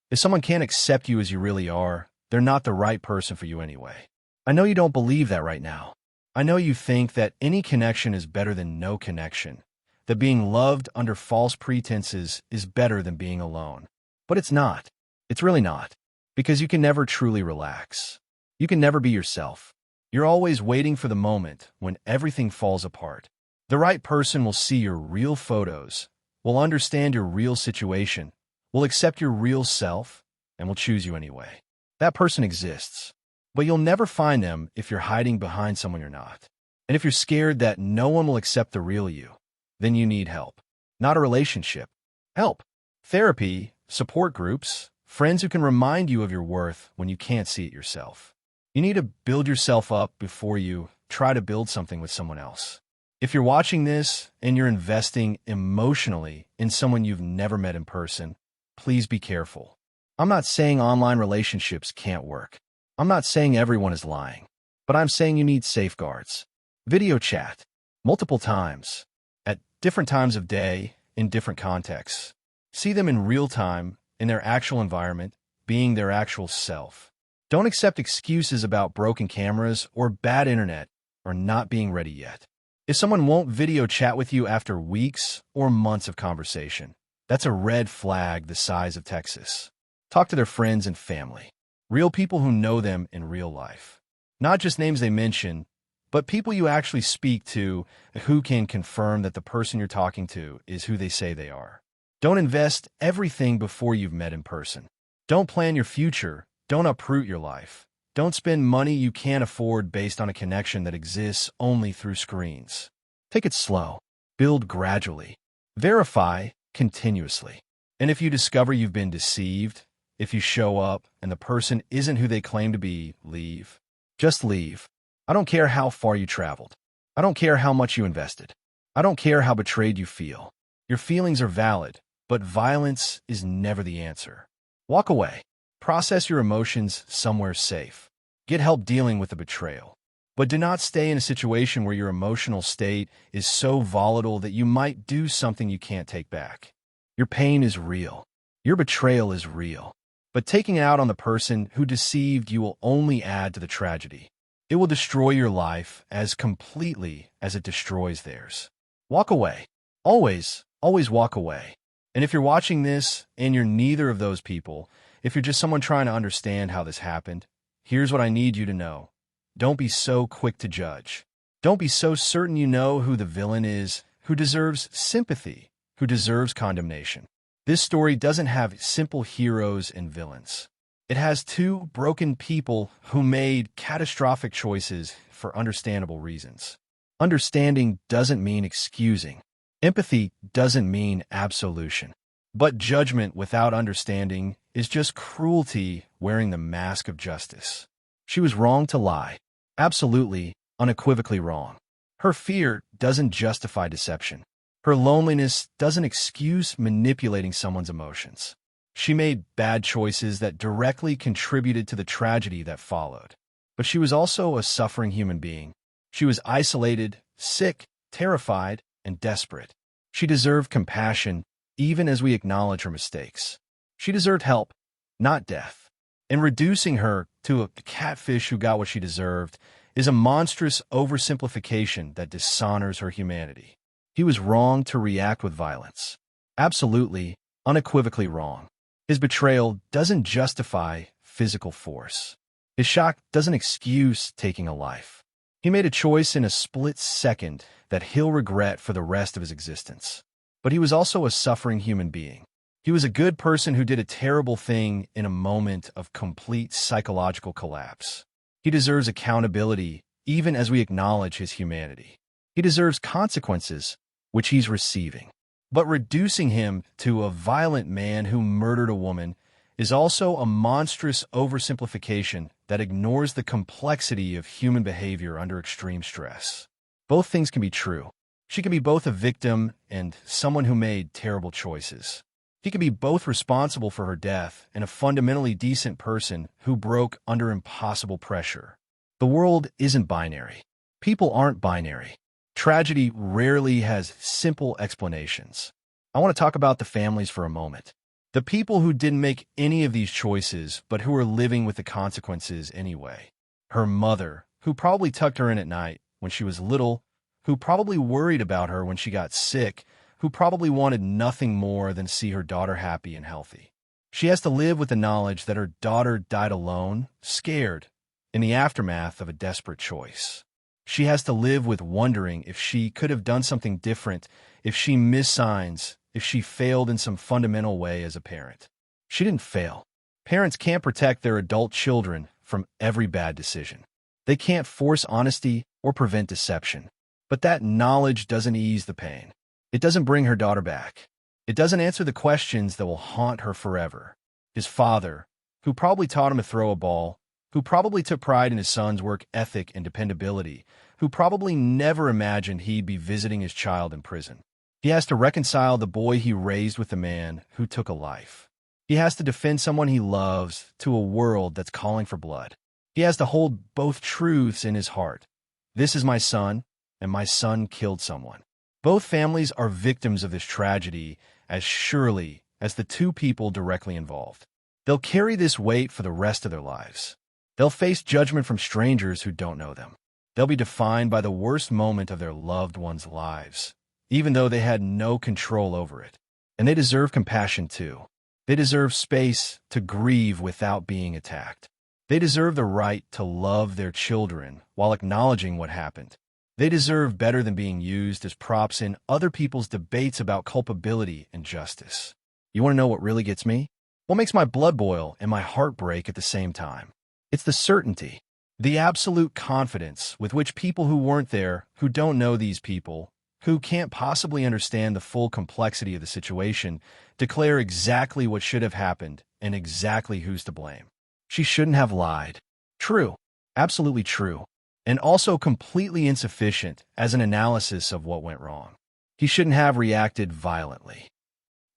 If someone can't accept you as you really are, they're not the right person for you anyway. I know you don't believe that right now. I know you think that any connection is better than no connection, that being loved under false pretenses is better than being alone. But it's not. It's really not. Because you can never truly relax. You can never be yourself. You're always waiting for the moment when everything falls apart. The right person will see your real photos, will understand your real situation, will accept your real self, and will choose you anyway. That person exists. But you'll never find them if you're hiding behind someone you're not. And if you're scared that no one will accept the real you, then you need help. Not a relationship. Help. Therapy, support groups, friends who can remind you of your worth when you can't see it yourself. You need to build yourself up before you try to build something with someone else. If you're watching this and you're investing emotionally in someone you've never met in person, please be careful. I'm not saying online relationships can't work. I'm not saying everyone is lying. But I'm saying you need safeguards. Video chat. Multiple times. At different times of day, in different contexts. See them in real time, in their actual environment, being their actual self. Don't accept excuses about broken cameras or bad internet or not being ready yet. If someone won't video chat with you after weeks or months of conversation, that's a red flag the size of Texas. Talk to their friends and family. Real people who know them in real life. Not just names they mention, but people you actually speak to who can confirm that the person you're talking to is who they say they are. Don't invest everything before you've met in person. Don't plan your future. Don't uproot your life. Don't spend money you can't afford based on a connection that exists only through screens. Take it slow. Build gradually. Verify continuously. And if you discover you've been deceived, if you show up and the person isn't who they claim to be, leave. Just leave. I don't care how far you traveled. I don't care how much you invested. I don't care how betrayed you feel. Your feelings are valid, but violence is never the answer. Walk away. Process your emotions somewhere safe. Get help dealing with the betrayal. But do not stay in a situation where your emotional state is so volatile that you might do something you can't take back. Your pain is real. Your betrayal is real. But taking it out on the person who deceived you will only add to the tragedy. It will destroy your life as completely as it destroys theirs. Walk away. Always, always walk away. And if you're watching this and you're neither of those people, if you're just someone trying to understand how this happened, here's what I need you to know. Don't be so quick to judge. Don't be so certain you know who the villain is, who deserves sympathy, who deserves condemnation. This story doesn't have simple heroes and villains. It has two broken people who made catastrophic choices for understandable reasons. Understanding doesn't mean excusing. Empathy doesn't mean absolution. But judgment without understanding is just cruelty wearing the mask of justice. She was wrong to lie. Absolutely, unequivocally wrong. Her fear doesn't justify deception. Her loneliness doesn't excuse manipulating someone's emotions. She made bad choices that directly contributed to the tragedy that followed. But she was also a suffering human being. She was isolated, sick, terrified, and desperate. She deserved compassion, even as we acknowledge her mistakes. She deserved help, not death. And reducing her to a catfish who got what she deserved is a monstrous oversimplification that dishonors her humanity. He was wrong to react with violence. Absolutely, unequivocally wrong. His betrayal doesn't justify physical force. His shock doesn't excuse taking a life. He made a choice in a split second that he'll regret for the rest of his existence. But he was also a suffering human being. He was a good person who did a terrible thing in a moment of complete psychological collapse. He deserves accountability, even as we acknowledge his humanity. He deserves consequences, which he's receiving. But reducing him to a violent man who murdered a woman is also a monstrous oversimplification that ignores the complexity of human behavior under extreme stress. Both things can be true. She can be both a victim and someone who made terrible choices. He can be both responsible for her death and a fundamentally decent person who broke under impossible pressure. The world isn't binary. People aren't binary. Tragedy rarely has simple explanations. I want to talk about the families for a moment. The people who didn't make any of these choices, but who are living with the consequences anyway. Her mother, who probably tucked her in at night when she was little, who probably worried about her when she got sick, who probably wanted nothing more than see her daughter happy and healthy. She has to live with the knowledge that her daughter died alone, scared, in the aftermath of a desperate choice. She has to live with wondering if she could have done something different, if she missed signs, if she failed in some fundamental way as a parent. She didn't fail. Parents can't protect their adult children from every bad decision. They can't force honesty or prevent deception. But that knowledge doesn't ease the pain. It doesn't bring her daughter back. It doesn't answer the questions that will haunt her forever. His father, who probably taught him to throw a ball, who probably took pride in his son's work ethic and dependability, who probably never imagined he'd be visiting his child in prison. He has to reconcile the boy he raised with the man who took a life. He has to defend someone he loves to a world that's calling for blood. He has to hold both truths in his heart. This is my son, and my son killed someone. Both families are victims of this tragedy as surely as the two people directly involved. They'll carry this weight for the rest of their lives. They'll face judgment from strangers who don't know them. They'll be defined by the worst moment of their loved ones' lives, even though they had no control over it. And they deserve compassion too. They deserve space to grieve without being attacked. They deserve the right to love their children while acknowledging what happened. They deserve better than being used as props in other people's debates about culpability and justice. You want to know what really gets me? What makes my blood boil and my heart break at the same time? It's the certainty, the absolute confidence with which people who weren't there, who don't know these people, who can't possibly understand the full complexity of the situation, declare exactly what should have happened and exactly who's to blame. She shouldn't have lied. True. Absolutely true. And also completely insufficient as an analysis of what went wrong. He shouldn't have reacted violently.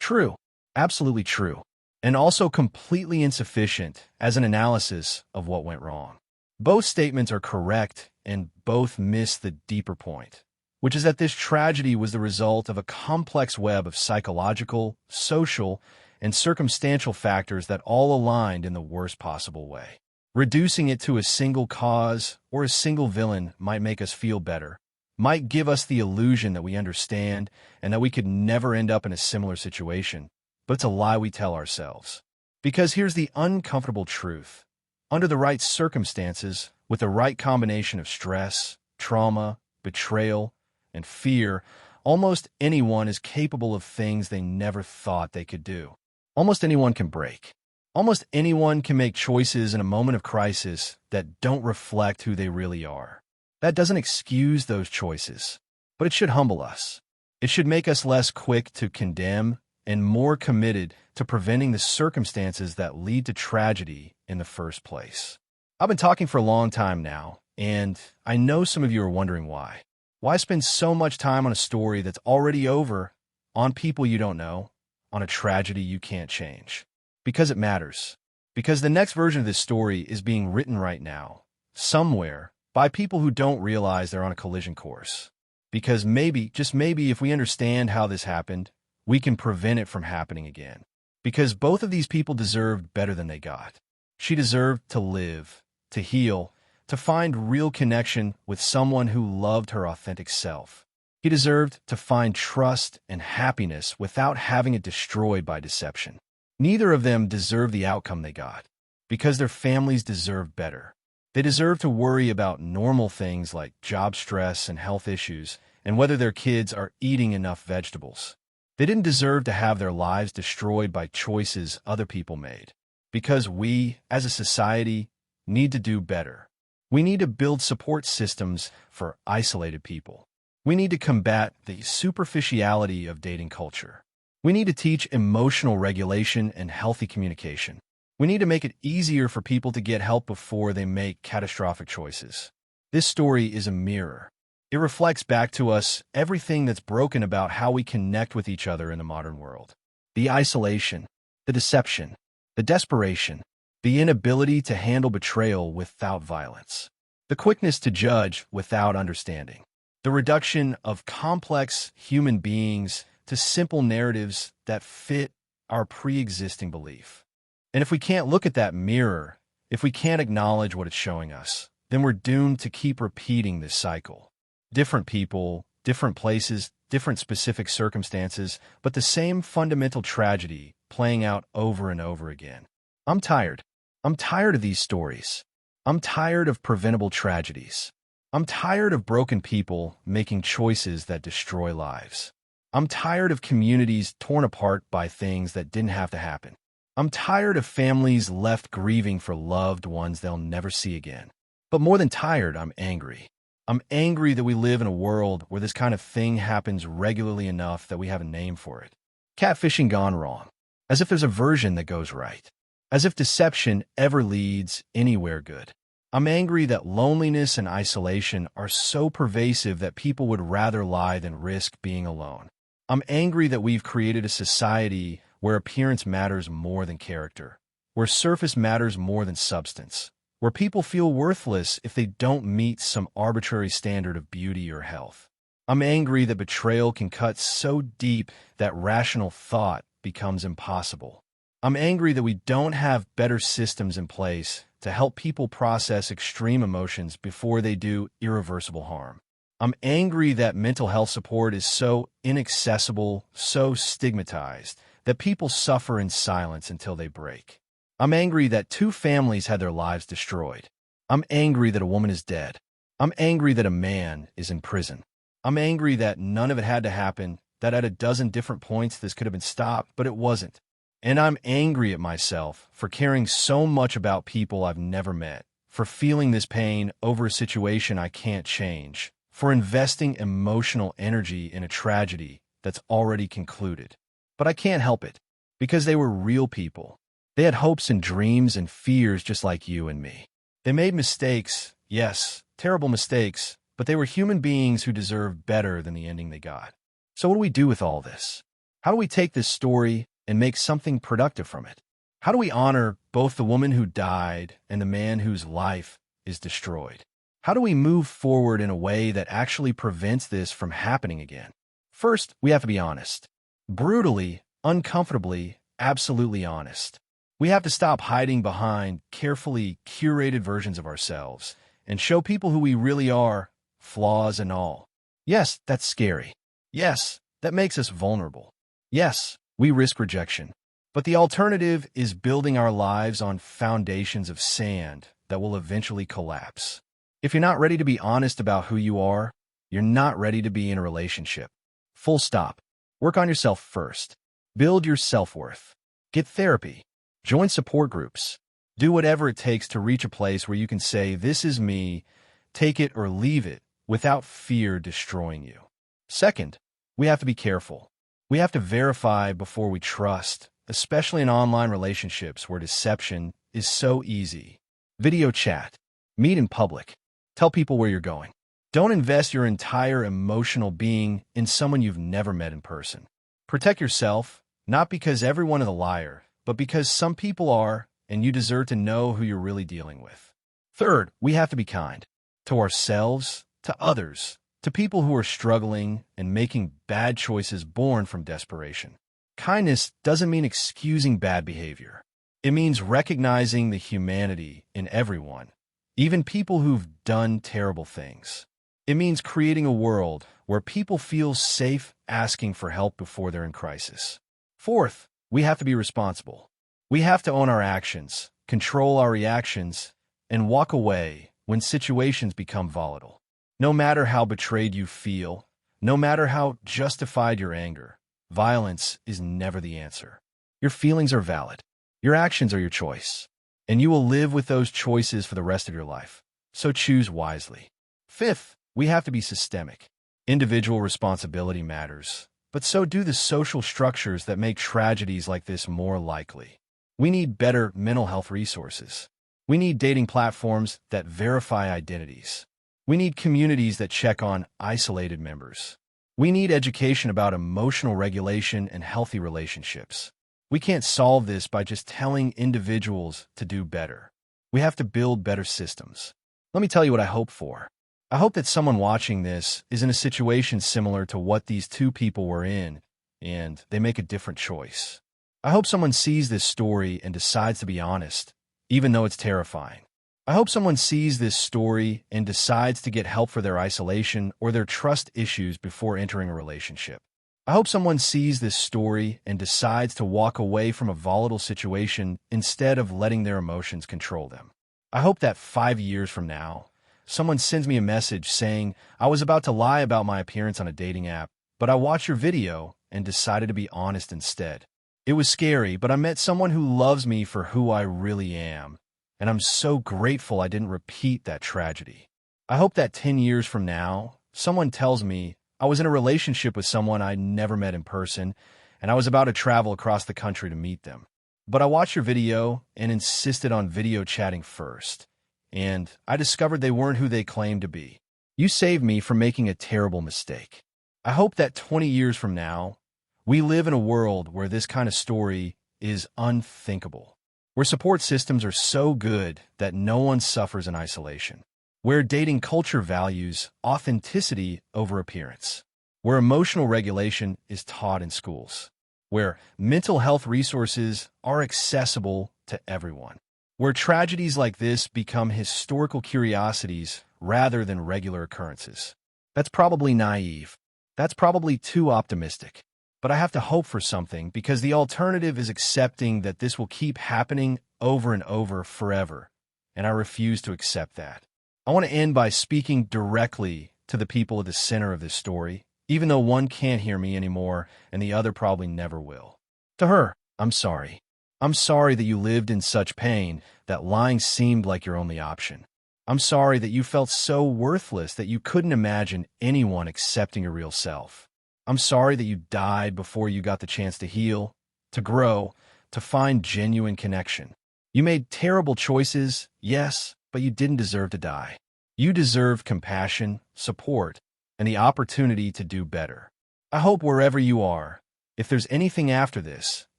True. Absolutely true. And also completely insufficient as an analysis of what went wrong. Both statements are correct and both miss the deeper point, which is that this tragedy was the result of a complex web of psychological, social, and circumstantial factors that all aligned in the worst possible way. Reducing it to a single cause or a single villain might make us feel better, might give us the illusion that we understand and that we could never end up in a similar situation, but it's a lie we tell ourselves. Because here's the uncomfortable truth. Under the right circumstances, with the right combination of stress, trauma, betrayal, and fear, almost anyone is capable of things they never thought they could do. Almost anyone can break. Almost anyone can make choices in a moment of crisis that don't reflect who they really are. That doesn't excuse those choices, but it should humble us. It should make us less quick to condemn and more committed to preventing the circumstances that lead to tragedy in the first place. I've been talking for a long time now, and I know some of you are wondering why. Why spend so much time on a story that's already over, on people you don't know, on a tragedy you can't change? Because it matters. Because the next version of this story is being written right now, somewhere, by people who don't realize they're on a collision course. Because maybe, just maybe, if we understand how this happened, we can prevent it from happening again. Because both of these people deserved better than they got. She deserved to live, to heal, to find real connection with someone who loved her authentic self. He deserved to find trust and happiness without having it destroyed by deception. Neither of them deserved the outcome they got, because their families deserve better. They deserve to worry about normal things like job stress and health issues, and whether their kids are eating enough vegetables. They didn't deserve to have their lives destroyed by choices other people made, because we, as a society, need to do better. We need to build support systems for isolated people. We need to combat the superficiality of dating culture. We need to teach emotional regulation and healthy communication. We need to make it easier for people to get help before they make catastrophic choices. This story is a mirror. It reflects back to us everything that's broken about how we connect with each other in the modern world. The isolation, the deception, the desperation, the inability to handle betrayal without violence, the quickness to judge without understanding, the reduction of complex human beings to simple narratives that fit our pre-existing belief. And if we can't look at that mirror, if we can't acknowledge what it's showing us, then we're doomed to keep repeating this cycle. Different people, different places, different specific circumstances, but the same fundamental tragedy playing out over and over again. I'm tired. I'm tired of these stories. I'm tired of preventable tragedies. I'm tired of broken people making choices that destroy lives. I'm tired of communities torn apart by things that didn't have to happen. I'm tired of families left grieving for loved ones they'll never see again. But more than tired, I'm angry. I'm angry that we live in a world where this kind of thing happens regularly enough that we have a name for it. Catfishing gone wrong. As if there's a version that goes right. As if deception ever leads anywhere good. I'm angry that loneliness and isolation are so pervasive that people would rather lie than risk being alone. I'm angry that we've created a society where appearance matters more than character, where surface matters more than substance, where people feel worthless if they don't meet some arbitrary standard of beauty or health. I'm angry that betrayal can cut so deep that rational thought becomes impossible. I'm angry that we don't have better systems in place to help people process extreme emotions before they do irreversible harm. I'm angry that mental health support is so inaccessible, so stigmatized, that people suffer in silence until they break. I'm angry that 2 families had their lives destroyed. I'm angry that a woman is dead. I'm angry that a man is in prison. I'm angry that none of it had to happen, that at a dozen different points this could have been stopped, but it wasn't. And I'm angry at myself for caring so much about people I've never met, for feeling this pain over a situation I can't change, for investing emotional energy in a tragedy that's already concluded. But I can't help it, because they were real people. They had hopes and dreams and fears just like you and me. They made mistakes, yes, terrible mistakes, but they were human beings who deserved better than the ending they got. So what do we do with all this? How do we take this story and make something productive from it? How do we honor both the woman who died and the man whose life is destroyed? How do we move forward in a way that actually prevents this from happening again? First, we have to be honest. Brutally, uncomfortably, absolutely honest. We have to stop hiding behind carefully curated versions of ourselves and show people who we really are, flaws and all. Yes, that's scary. Yes, that makes us vulnerable. Yes, we risk rejection. But the alternative is building our lives on foundations of sand that will eventually collapse. If you're not ready to be honest about who you are, you're not ready to be in a relationship. Full stop. Work on yourself first. Build your self-worth. Get therapy. Join support groups. Do whatever it takes to reach a place where you can say, "This is me, take it or leave it," without fear destroying you. Second, we have to be careful. We have to verify before we trust, especially in online relationships where deception is so easy. Video chat. Meet in public. Tell people where you're going. Don't invest your entire emotional being in someone you've never met in person. Protect yourself, not because everyone is a liar, but because some people are, and you deserve to know who you're really dealing with. Third, we have to be kind. To ourselves, to others, to people who are struggling and making bad choices born from desperation. Kindness doesn't mean excusing bad behavior. It means recognizing the humanity in everyone, even people who've done terrible things. It means creating a world where people feel safe asking for help before they're in crisis. Fourth, we have to be responsible. We have to own our actions, control our reactions, and walk away when situations become volatile. No matter how betrayed you feel, no matter how justified your anger, violence is never the answer. Your feelings are valid. Your actions are your choice. And you will live with those choices for the rest of your life. So choose wisely. Fifth, we have to be systemic. Individual responsibility matters, but so do the social structures that make tragedies like this more likely. We need better mental health resources. We need dating platforms that verify identities. We need communities that check on isolated members. We need education about emotional regulation and healthy relationships. We can't solve this by just telling individuals to do better. We have to build better systems. Let me tell you what I hope for. I hope that someone watching this is in a situation similar to what these 2 people were in, and they make a different choice. I hope someone sees this story and decides to be honest, even though it's terrifying. I hope someone sees this story and decides to get help for their isolation or their trust issues before entering a relationship. I hope someone sees this story and decides to walk away from a volatile situation instead of letting their emotions control them. I hope that 5 years from now, someone sends me a message saying, "I was about to lie about my appearance on a dating app, but I watched your video and decided to be honest instead. It was scary, but I met someone who loves me for who I really am, and I'm so grateful I didn't repeat that tragedy." I hope that 10 years from now, someone tells me I was in a relationship with someone I never met in person, and I was about to travel across the country to meet them. But I watched your video and insisted on video chatting first, and I discovered they weren't who they claimed to be. You saved me from making a terrible mistake. I hope that 20 years from now, we live in a world where this kind of story is unthinkable, where support systems are so good that no one suffers in isolation, where dating culture values authenticity over appearance, where emotional regulation is taught in schools, where mental health resources are accessible to everyone, where tragedies like this become historical curiosities rather than regular occurrences. That's probably naive. That's probably too optimistic. But I have to hope for something, because the alternative is accepting that this will keep happening over and over forever, and I refuse to accept that. I want to end by speaking directly to the people at the center of this story, even though one can't hear me anymore and the other probably never will. To her, I'm sorry. I'm sorry that you lived in such pain that lying seemed like your only option. I'm sorry that you felt so worthless that you couldn't imagine anyone accepting your real self. I'm sorry that you died before you got the chance to heal, to grow, to find genuine connection. You made terrible choices, yes, but you didn't deserve to die. You deserve compassion, support, and the opportunity to do better. I hope wherever you are, if there's anything after this,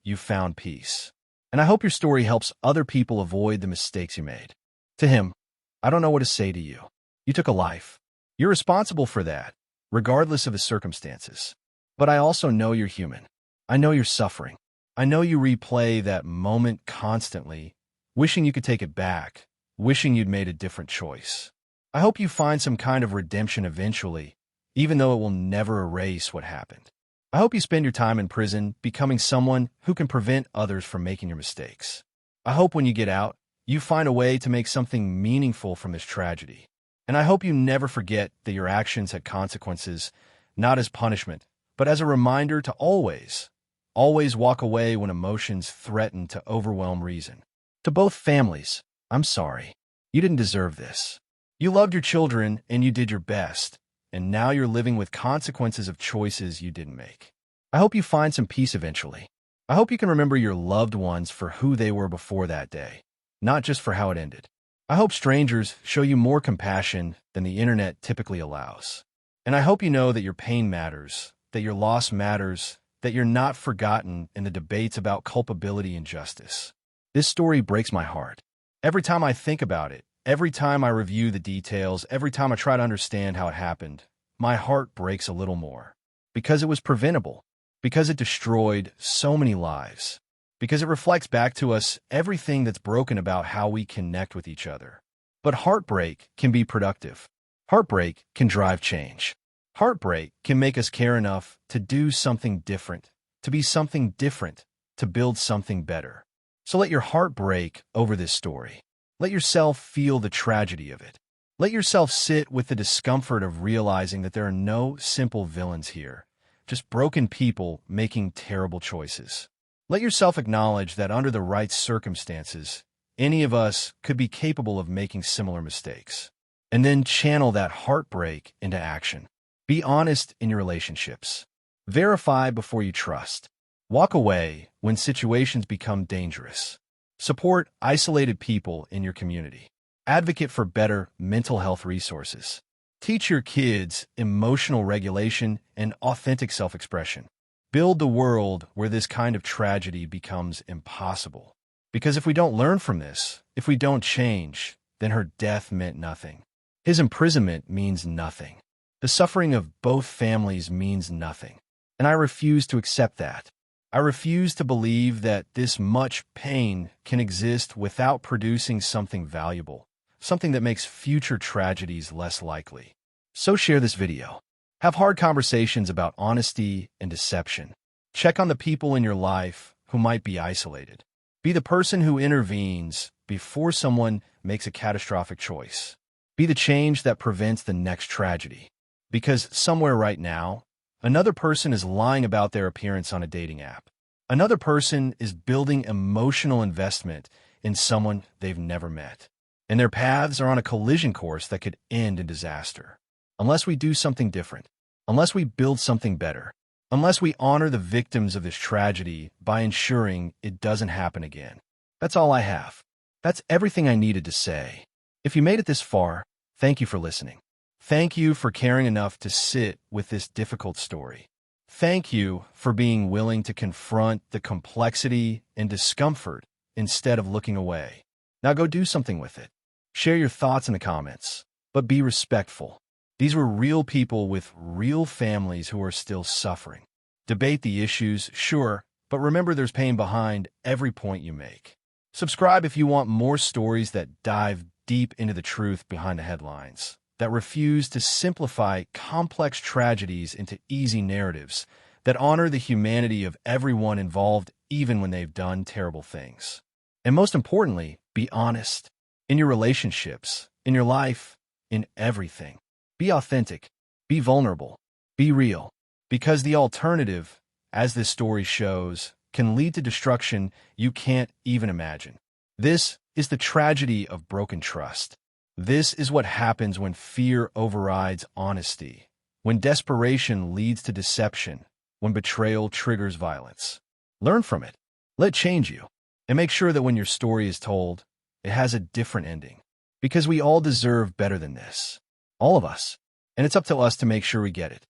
you've found peace. And I hope your story helps other people avoid the mistakes you made. To him, I don't know what to say to you. You took a life. You're responsible for that, regardless of the circumstances. But I also know you're human. I know you're suffering. I know you replay that moment constantly, wishing you could take it back, wishing you'd made a different choice. I hope you find some kind of redemption eventually, even though it will never erase what happened. I hope you spend your time in prison becoming someone who can prevent others from making your mistakes. I hope when you get out, you find a way to make something meaningful from this tragedy. And I hope you never forget that your actions had consequences, not as punishment, but as a reminder to always walk away when emotions threaten to overwhelm reason. To both families, I'm sorry. You didn't deserve this. You loved your children and you did your best, and now you're living with consequences of choices you didn't make. I hope you find some peace eventually. I hope you can remember your loved ones for who they were before that day, not just for how it ended. I hope strangers show you more compassion than the internet typically allows. And I hope you know that your pain matters, that your loss matters, that you're not forgotten in the debates about culpability and justice. This story breaks my heart. Every time I think about it, every time I review the details, every time I try to understand how it happened, my heart breaks a little more. Because it was preventable. Because it destroyed so many lives. Because it reflects back to us everything that's broken about how we connect with each other. But heartbreak can be productive. Heartbreak can drive change. Heartbreak can make us care enough to do something different, to be something different, to build something better. So let your heart break over this story. Let yourself feel the tragedy of it. Let yourself sit with the discomfort of realizing that there are no simple villains here, just broken people making terrible choices. Let yourself acknowledge that under the right circumstances, any of us could be capable of making similar mistakes. And then channel that heartbreak into action. Be honest in your relationships. Verify before you trust. Walk away when situations become dangerous. Support isolated people in your community. Advocate for better mental health resources. Teach your kids emotional regulation and authentic self-expression. Build the world where this kind of tragedy becomes impossible. Because if we don't learn from this, if we don't change, then her death meant nothing. His imprisonment means nothing. The suffering of both families means nothing. And I refuse to accept that. I refuse to believe that this much pain can exist without producing something valuable, something that makes future tragedies less likely. So share this video. Have hard conversations about honesty and deception. Check on the people in your life who might be isolated. Be the person who intervenes before someone makes a catastrophic choice. Be the change that prevents the next tragedy. Because somewhere right now, another person is lying about their appearance on a dating app. Another person is building emotional investment in someone they've never met. and their paths are on a collision course that could end in disaster. Unless we do something different, unless we build something better, unless we honor the victims of this tragedy by ensuring it doesn't happen again. That's all I have. That's everything I needed to say. If you made it this far, thank you for listening. Thank you for caring enough to sit with this difficult story. Thank you for being willing to confront the complexity and discomfort instead of looking away. Now go do something with it. Share your thoughts in the comments, but be respectful. These were real people with real families who are still suffering. Debate the issues, sure, but remember there's pain behind every point you make. Subscribe if you want more stories that dive deep into the truth behind the headlines, that refuse to simplify complex tragedies into easy narratives, that honor the humanity of everyone involved even when they've done terrible things. And most importantly, be honest. In your relationships, in your life, in everything. Be authentic. Be vulnerable. Be real. Because the alternative, as this story shows, can lead to destruction you can't even imagine. This is the tragedy of broken trust. This is what happens when fear overrides honesty, when desperation leads to deception, when betrayal triggers violence. Learn from it. Let it change you. And make sure that when your story is told, it has a different ending. Because we all deserve better than this. All of us. And it's up to us to make sure we get it.